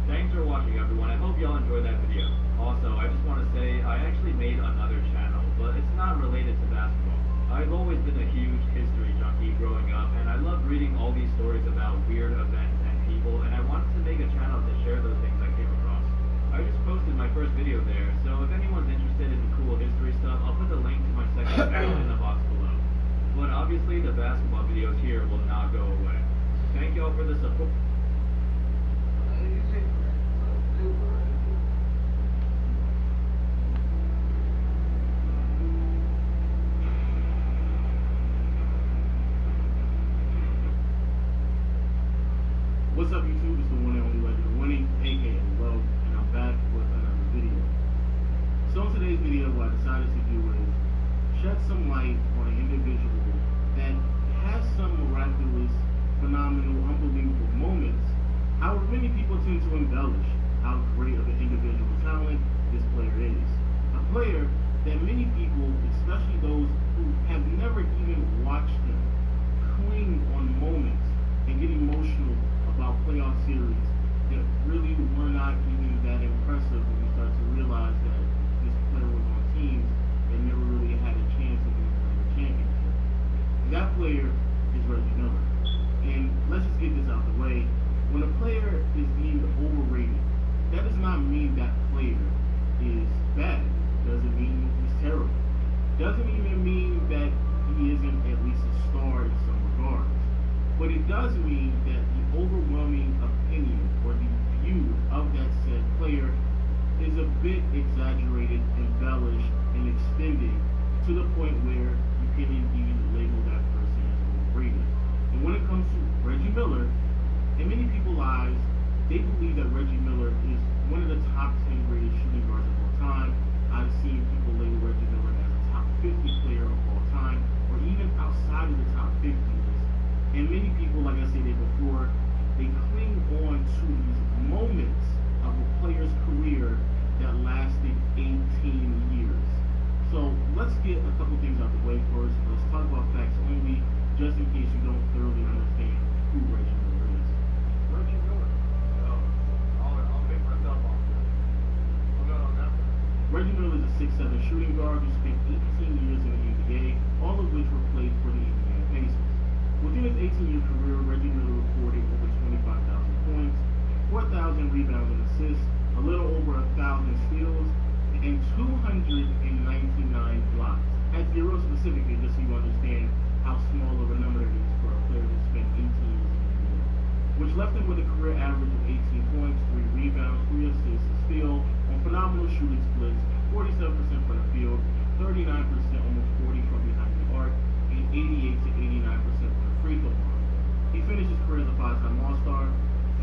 Thanks for watching, everyone. I hope y'all enjoyed that video. Also, I just want to say, I actually made another channel, but it's not related to basketball. I've always been a huge history junkie growing up, and I love reading all these stories about weird events and people, and I wanted to make a channel to share those things I came across. I just posted my first video there, so if anyone's interested in cool history stuff, I'll put the link to my second channel in the box below. But obviously, the basketball videos here will not go away. Thank y'all for the support. What's up, YouTube? It's the one and only Legend Winning, aka Low, and I'm back with another video. So in today's video, what I decided to do is shed some light on an individual that has some miraculous, phenomenal, unbelievable moments. However, many people tend to embellish how great of an individual talent this player is. A player that many people, especially those who have never even watched him, cling on moments and get emotional about playoff series that really were not even that impressive when we start to realize that this player was on teams that never really had a chance of winning a championship. And that player is Reggie Miller. And let's just get this out of the way. When a player is deemed overrated, that does not mean that player is bad. Doesn't mean he's terrible. Doesn't even mean that he isn't at least a star in some regards. But it does mean that the overwhelming opinion or the view of that said player is a bit exaggerated, embellished, and extended to the point where you can indeed label that person as overrated. And when it comes to Reggie Miller, in many people's eyes, they believe that Reggie Miller is one of the top 10 greatest shooting guards of all time. I've seen people label Reggie Miller as a top 50 Reggie Miller is a 6'7" shooting guard who spent 18 years in the NBA, all of which were played for the Indiana Pacers. Within his 18-year career, Reggie Miller recorded over 25,000 points, 4,000 rebounds and assists, a little over 1,000 steals, and 299 blocks. I have to be real specific here just so you understand how small of a number it is for a player who spent 18 years in the NBA, which left him with a career average of 18 points, 3 rebounds, 3 assists, a steal, on phenomenal shooting splits, 47% from the field, 39%, almost 40 from behind the arc, and 88 to 89% from the free throw line. He finished his career as a 5-time All-Star,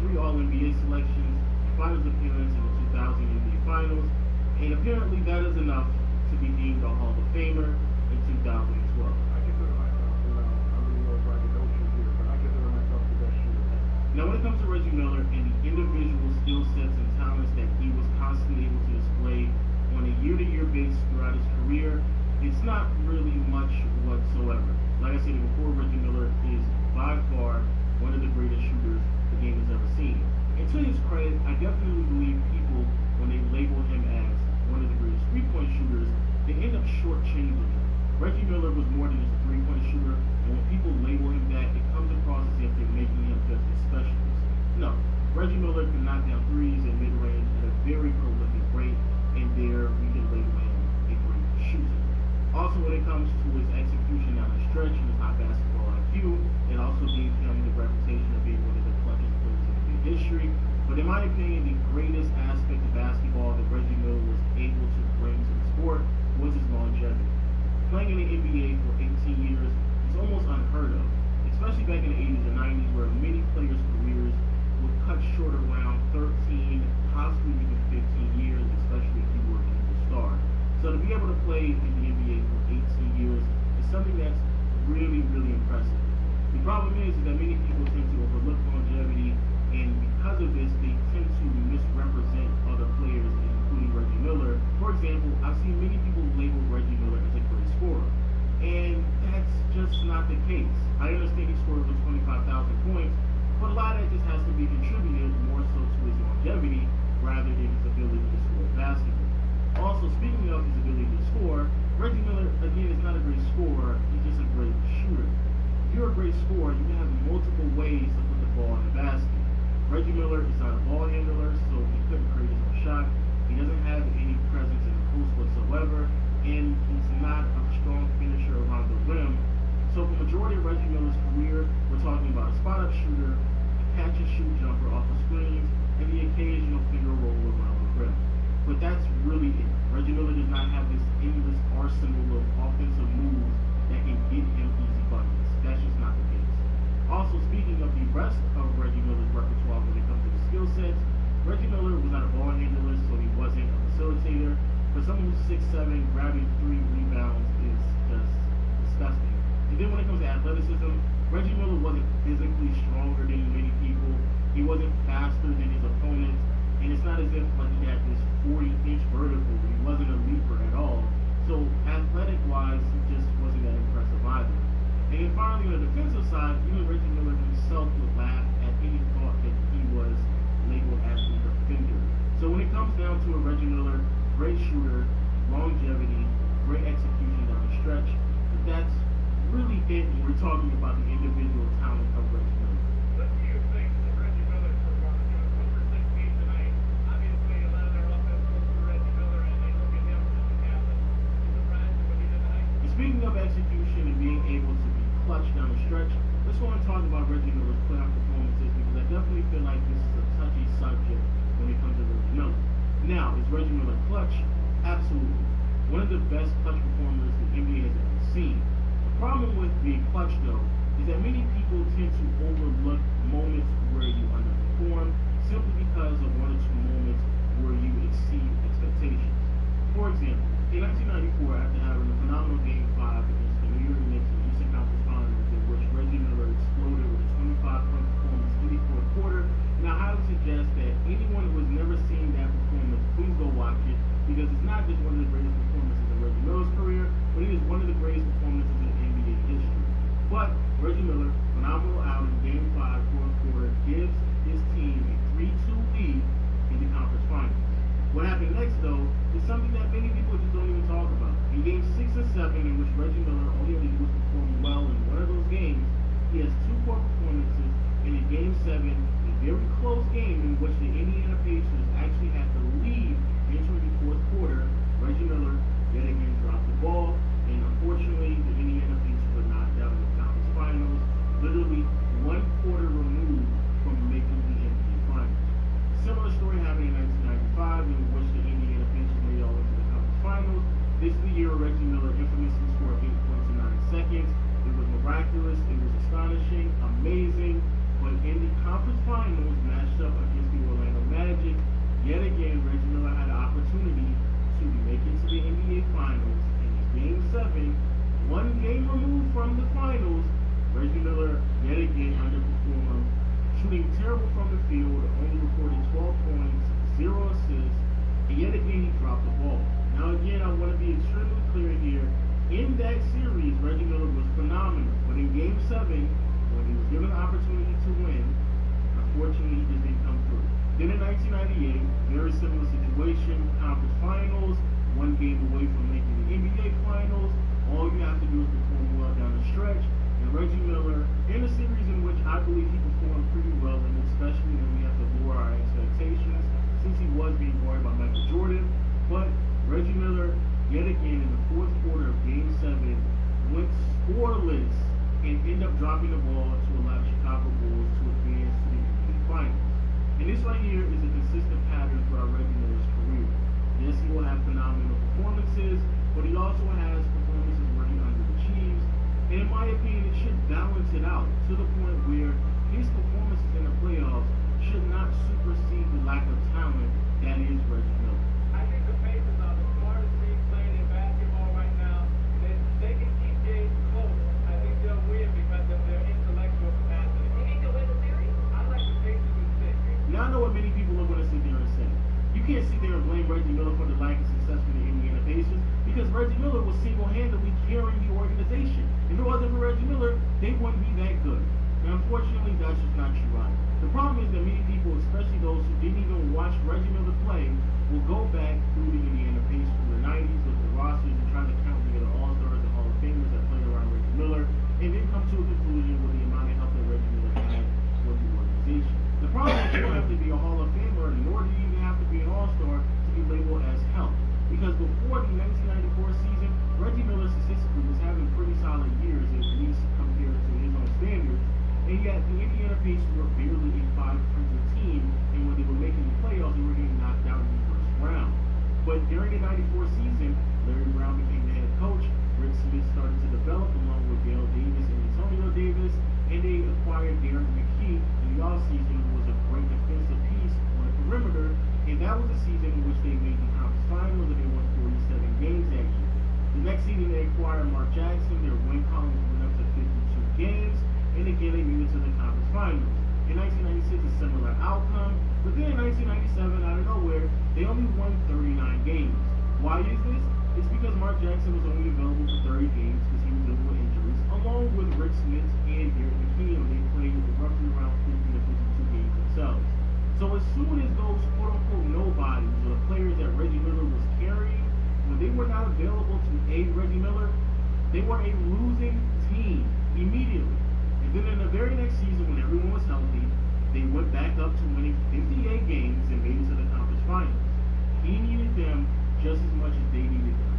3 All-NBA selections, finals appearance in the 2000 NBA Finals, and apparently that is enough to be deemed a Hall of Famer in 2012. I consider myself, I'm being no braggadocious here, but I consider myself the best shooter ever. Now when it comes to Reggie Miller and the individual skill sets and talents that he was constantly able to display on a year-to-year basis throughout his career, it's not really much whatsoever. Like I said before, Reggie Miller is by far one of the greatest shooters the game has ever seen. And to his credit, I definitely believe people, when they label him as one of the greatest three-point shooters, they end up shortchanging him. Reggie Miller was more than just a three-point shooter, and when people label him that, it comes across as if they're making him just a specialist. No, Reggie Miller can knock down threes and mid-range at a very prolific rate, and there we can label him a great shooter. Also, when it comes to his execution down the stretch and his high basketball IQ, it also gave him the reputation of being one of the clutchest players in NBA history. But in my opinion, the greatest aspect of basketball that Reggie Miller was able to bring to the sport was his longevity. Playing in the NBA for 18 years is almost unheard of, especially back in the 80s and 90s where many players' careers would cut short around 13, possibly even 15 years, especially if you were an Eagle star. So to be able to play in the NBA for 18 years is something that's really, really impressive. The problem is that many people tend to overlook longevity, and because of this, they tend to misrepresent other players, including Reggie Miller. For example, I've seen many people label Reggie Miller as a great scorer, and that's just not the case. I understand he scored over 25,000 points, but a lot of that just has to be contributed more so to his longevity rather than his ability to score basketball. Also, speaking of his ability to score, Reggie Miller, again, is not a great scorer, he's just a great shooter. If you're a great scorer, you can have multiple ways to put the ball in the basket. Reggie Miller is not a ball handler, so he couldn't create his own shot. He doesn't have any presence in the post whatsoever, and he's not a strong finisher around the rim. So for the majority of Reggie Miller's career, we're talking about a spot-up shooter, a catch-and-shoot jumper off of screens, and the occasional finger roll around the rim. But that's really it. Reggie Miller does not have this endless arsenal of offensive moves that can get him easy buckets. That's just not the case. Also, speaking of the rest of Reggie Miller's repertoire when it comes to the skill sets, Reggie Miller was not a ball handler, so he wasn't a facilitator. For someone who's 6'7", grabbing 3 rebounds is just disgusting. And then when it comes to athleticism, Reggie Miller wasn't physically stronger than many people. He wasn't faster than his opponents. And it's not as if like he had this 40-inch vertical. He wasn't a leaper at all. So athletic-wise, he just wasn't that impressive either. And then finally, on the defensive side, even Reggie Miller himself would laugh at any thought that he was labeled as a defender. So when it comes down to a Reggie Miller, great shooter, longevity, great execution down the stretch, that's really it when we're talking about the individual talent of Reggie Miller. What do you think that Reggie Miller performed? What percent game tonight? Obviously, a lot of their offense goes to Reggie Miller, and they look at him as a captain. You surprised with what he did tonight? And speaking of execution and being able to be clutch down the stretch, let's go and talk about Reggie Miller's playoff performances because I definitely feel like this is a touchy subject when it comes to Reggie Miller. Now, is Reggie Miller clutch? Absolutely. One of the best clutch performers the NBA has ever seen. The problem with being clutch, though, is that many people tend to overlook moments where you underperform simply because of 1 or 2 moments where you exceed expectations. For example, in 1994, after having a phenomenal Game 5 against the New York Knicks in the Eastern Conference Finals, in which Reggie Miller exploded with a 25-point performance in the fourth quarter, and I highly suggest that anyone who has never seen that performance, please go watch it, because it's not just one of the greatest performances in Reggie Miller's career, but it is one of the greatest performances in NBA history. But Reggie Miller, phenomenal out in Game 5, fourth quarter, gives his team a 3-2 lead in the conference finals. What happened next, though, is is something that many people just don't even talk about. In games 6 and 7, in which Reggie Miller only had to do was perform well in one of those games, he has 2 poor performances, and in game 7, a very close game in which the Indiana Pacers actually had to lead entering the 4th quarter, Reggie Miller yet again dropped the ball, and unfortunately, the Indiana Pacers were knocked out in the conference finals, literally 1 quarter removed from making the NBA finals. Similar story happened in 1995, in which the Indiana Pacers made it all into the conference finals. This is the year Reggie Miller infamously scored 8 points in 9 seconds. It was miraculous, it was astonishing, amazing, but in the conference finals matched up against the Orlando Magic, yet again Reggie Miller had an opportunity to make it to the NBA finals, and in game 7, 1 game removed from the finals, Reggie Miller yet again underperformed, shooting terrible from the field, only recorded 12 points, 0 assists, and yet again he dropped the ball. Now again, I want to be extremely clear here. In that series, Reggie Miller was phenomenal, but in game 7, when he was given the opportunity to win, unfortunately he just didn't come through. Then in 1998, very similar situation, conference finals, 1 game away from making the NBA finals. All you have to do is perform well down the stretch. And Reggie Miller, in a series in which I believe he performed pretty well, and especially when we have to lower our expectations, since he was being guarded by Michael Jordan. But Reggie Miller, yet again in the 4th quarter of game 7, went scoreless and ended up dropping the ball to allow the Chicago Bulls to advance to the NBA finals. And this right here is a consistent pattern throughout Reggie Miller's career. Yes, he will have phenomenal performances, but he also has performances where he underachieves. And in my opinion, it should balance it out to the point where his performances in the playoffs should not supersede the lack of talent that is Reggie Miller. I think the Pacers are the smartest team playing in basketball right now. They can keep games close. I think they'll win because of their intellectual capacity. You need to win the series? I like the Pacers in 6. Now I know what many people are going to sit there and say. You can't sit there and blame Reggie Miller for the lack of success for the Indiana Pacers because Reggie Miller was single-handedly carrying the organization. If it wasn't for Reggie Miller, they wouldn't be that good. And unfortunately, that's just not true either. The problem is that many people, especially those who didn't even watch Reggie Miller play, will go back through the Indiana Pacers from the 90s, look at the rosters, and try to count together All-Stars and Hall of Famers that played around Reggie Miller, and then come to a conclusion with the amount of help that Reggie Miller had with the organization. The problem is you don't have to be a Hall of Famer, nor do you even have to be an All-Star to be labeled as help. Because before the 1994 season, Reggie Miller statistically was having pretty solid years, at least compared to his own standards. And yet, the Indiana Pacers were barely a 500 team, and when they were making the playoffs, they were getting knocked out in the first round. But during the 94 season, Larry Brown became the head coach, Rick Smith started to develop along with Dale Davis and Antonio Davis, and they acquired Darren McKee in the offseason, who was a great defensive piece on the perimeter, and that was the season in which they made the conference finals, and they won 47 games that year. The next season, they acquired Mark Jackson, their win column went up to 52 games, and again they made it to the conference finals. In 1996, a similar outcome, but then in 1997, out of nowhere, they only won 39 games. Why is this? It's because Mark Jackson was only available for 30 games because he was dealing with injuries, along with Rick Smith and Derek McKee, and they played roughly around 50 to 52 games themselves. So as soon as those quote-unquote nobodies, or the players that Reggie Miller was carrying, when they were not available to aid Reggie Miller, they were a losing team immediately. And then in the very next season, when everyone was healthy, they went back up to winning 58 games and made it to the conference finals. He needed them just as much as they needed them.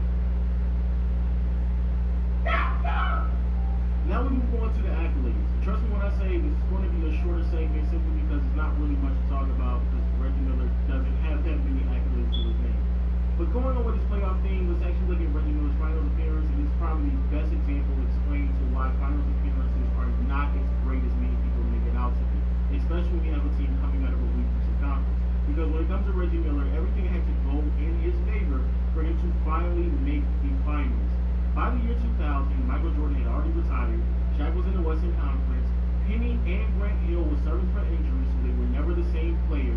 Now we move on to the accolades. Trust me when I say this is going to be a shorter segment simply because it's not really much to talk about because Reggie Miller doesn't have that many accolades to his name. But going on with this playoff theme, let's actually look at Reggie Miller's finals appearance, and it's probably the best example explaining to why finals appearances are not as great as many people make it out to be, especially when you have a team coming out of a weakness conference. Because when it comes to Reggie Miller, everything had to go in his favor for him to finally make the finals. By the year 2000, Michael Jordan had already retired, Shaq was in the Western Conference, Penny and Grant Hill were serving for injuries, so they were never the same player.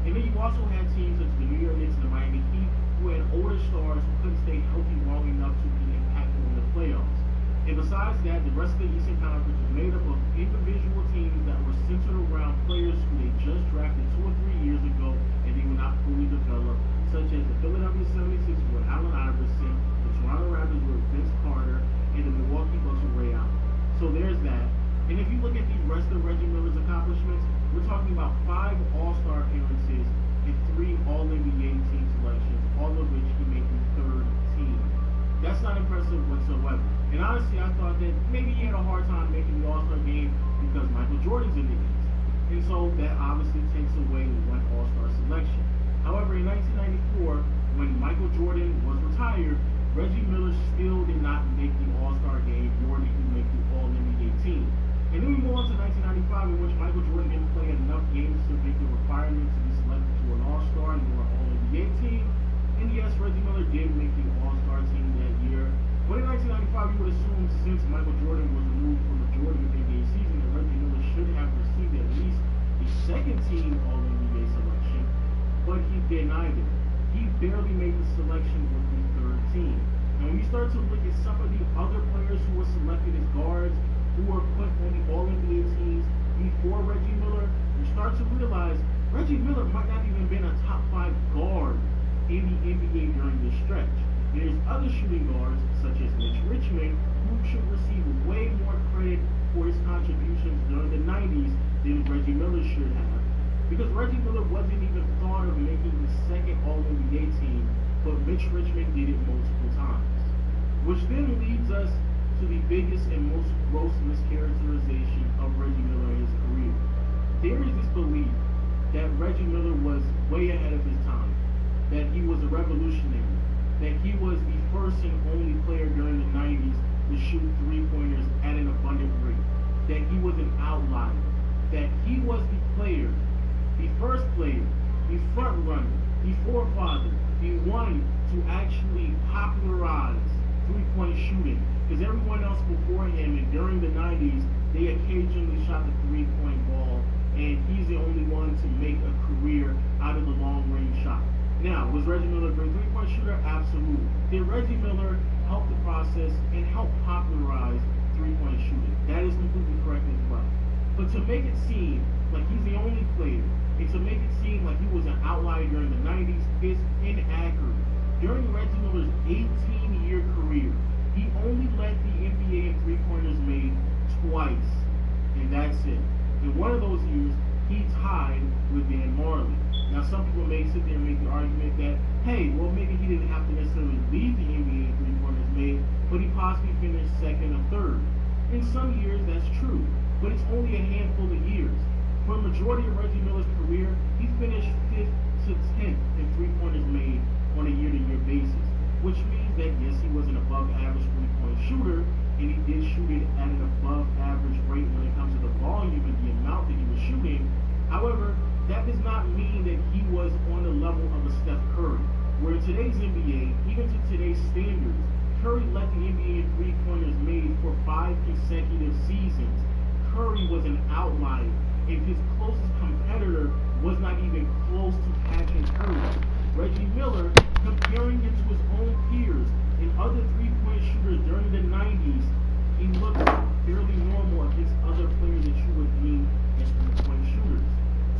And then you also had teams such as the New York Knicks and the Miami Heat who had older stars who couldn't stay healthy long enough to be impactful in the playoffs. And besides that, the rest of the Eastern Conference was made up of individual teams that were centered around players who they just drafted 2 or 3 years ago and they were not fully developed, such as the Philadelphia 76ers, That's not impressive whatsoever. And honestly, I thought that maybe he had a hard time making the All-Star game because Michael Jordan's in the East. And so that obviously takes away one All-Star selection. However, in 1994, when Michael Jordan was retired, Reggie Miller still did not make the All-Star game, nor did he make the All-NBA team. And then we move on to 1995, in which Michael Jordan didn't play enough games to make the requirement to be selected to an All-Star nor All-NBA team. And yes, Reggie Miller did make the All-Star team that year. But in 1995, you would assume since Michael Jordan was removed from the Jordan NBA season, that Reggie Miller should have received at least a second-team All-NBA selection, but he did neither. He barely made the selection with the third team. And when you start to look at some of the other players who were selected as guards, who were put on the All-NBA teams before Reggie Miller, you start to realize Reggie Miller might not even been a top 5 guard in the NBA during this stretch. There's other shooting guards, such as Mitch Richmond, who should receive way more credit for his contributions during the 90s than Reggie Miller should have. Because Reggie Miller wasn't even thought of making the second All-NBA team, but Mitch Richmond did it multiple times. Which then leads us to the biggest and most gross mischaracterization of Reggie Miller in his career. There is this belief that Reggie Miller was way ahead of his time, that he was a revolutionary, that he was the first and only player during the 90s to shoot three-pointers at an abundant rate, that he was an outlier, that he was the player, the first player, the front runner, the forefather, the one to actually popularize three-point shooting. Because everyone else before him and during the 90s, they occasionally shot the three-point ball, and he's the only one to make a career out of the long-range shot. Now, was Reggie Miller a great three-point shooter? Absolutely. Did Reggie Miller help the process and help popularize three-point shooting? That is completely correct as well. But to make it seem like he's the only player, and to make it seem like he was an outlier during the 90s is inaccurate. During Reggie Miller's 18-year career, he only led the NBA in three-pointers made twice, and that's it. In one of those years, he tied with Dan Marley. Now, some people may sit there and make the argument that, hey, well, maybe he didn't have to necessarily lead the NBA in three-pointers made, but he possibly finished second or third. In some years, that's true, but it's only a handful of years. For a majority of Reggie Miller's career, he finished 5th to 10th in three-pointers made on a year-to-year basis, which means that, yes, he was an above-average three-point shooter, and he did shoot it at an above-average rate when it comes to the volume and the amount that he was shooting. However, that does not mean that he was on the level of a Steph Curry, where in today's NBA, even to today's standards, Curry led the NBA in three-pointers made for 5 consecutive seasons. Curry was an outlier, and his closest competitor was not even close to catching Curry. Reggie Miller, comparing him to his own peers and other three-point shooters during the 90s, he looked fairly normal against other players that you would deem as three-point shooters.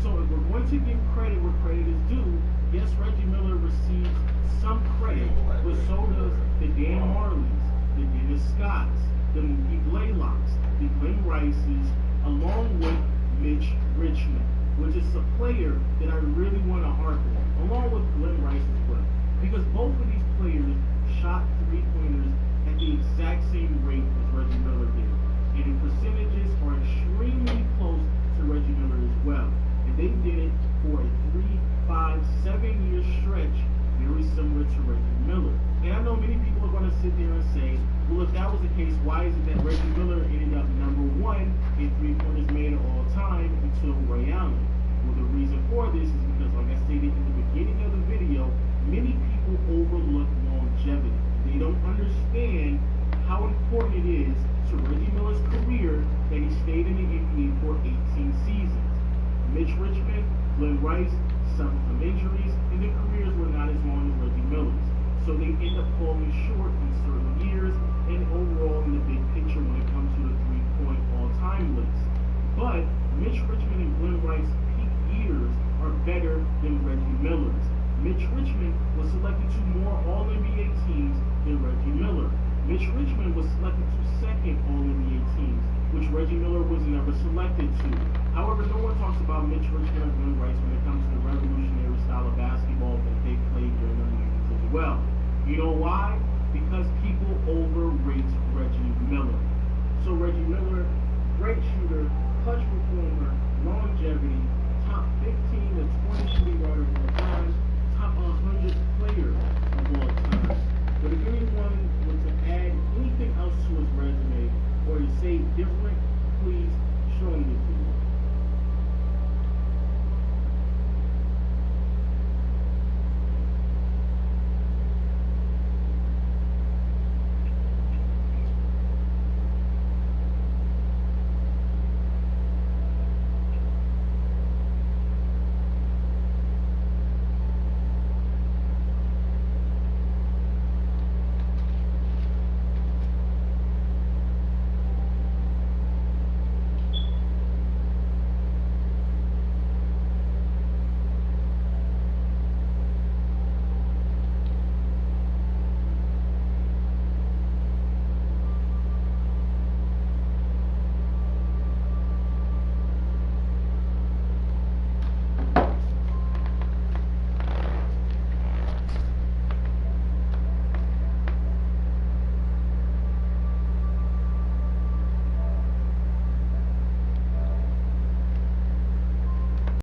So if we're going to give credit where credit is due, yes, Reggie Miller receives some credit, but so does the Dan Marleys, the Dennis Scotts, the Mookie Blaylocks, the Glenn Rices, along with Mitch Richmond, which is a player that I really want to harp on, along with Glenn Rice as well. Because both of these players shot three-pointers at the exact same rate as Reggie Miller did. And the percentages are extremely close to Reggie Miller as well. And they did it for a 3, 5, 7-year stretch, very similar to Reggie Miller. And I know many people are going to sit there and say, well, if that was the case, why is it that Reggie Miller ended up #1 in three-pointers made of all time until Ray Allen? Well, the reason for this is because, like I stated in the beginning of the video, many people overlook longevity. They don't understand how important it is to Reggie Miller's career that he stayed in the NBA for 18 seasons. Mitch Richmond, Glenn Rice suffered from injuries, and their careers were not as long as Reggie Miller's. So they end up falling short in certain years and overall in the big picture when it comes to the three-point all-time list. But Mitch Richmond and Glenn Rice's peak years are better than Reggie Miller's. Mitch Richmond was selected to more All-NBA teams than Reggie Miller. Mitch Richmond was selected to second All-NBA teams, which Reggie Miller was never selected to. However, no one talks about Mitch Richmond or Glenn Rice when it comes to the revolutionary style of basketball that they played during the 90s as well. You know why? because people overrate Reggie Miller. So Reggie Miller, great shooter, clutch performer, longevity, top 15 to 20 shooting guard of all time, top 100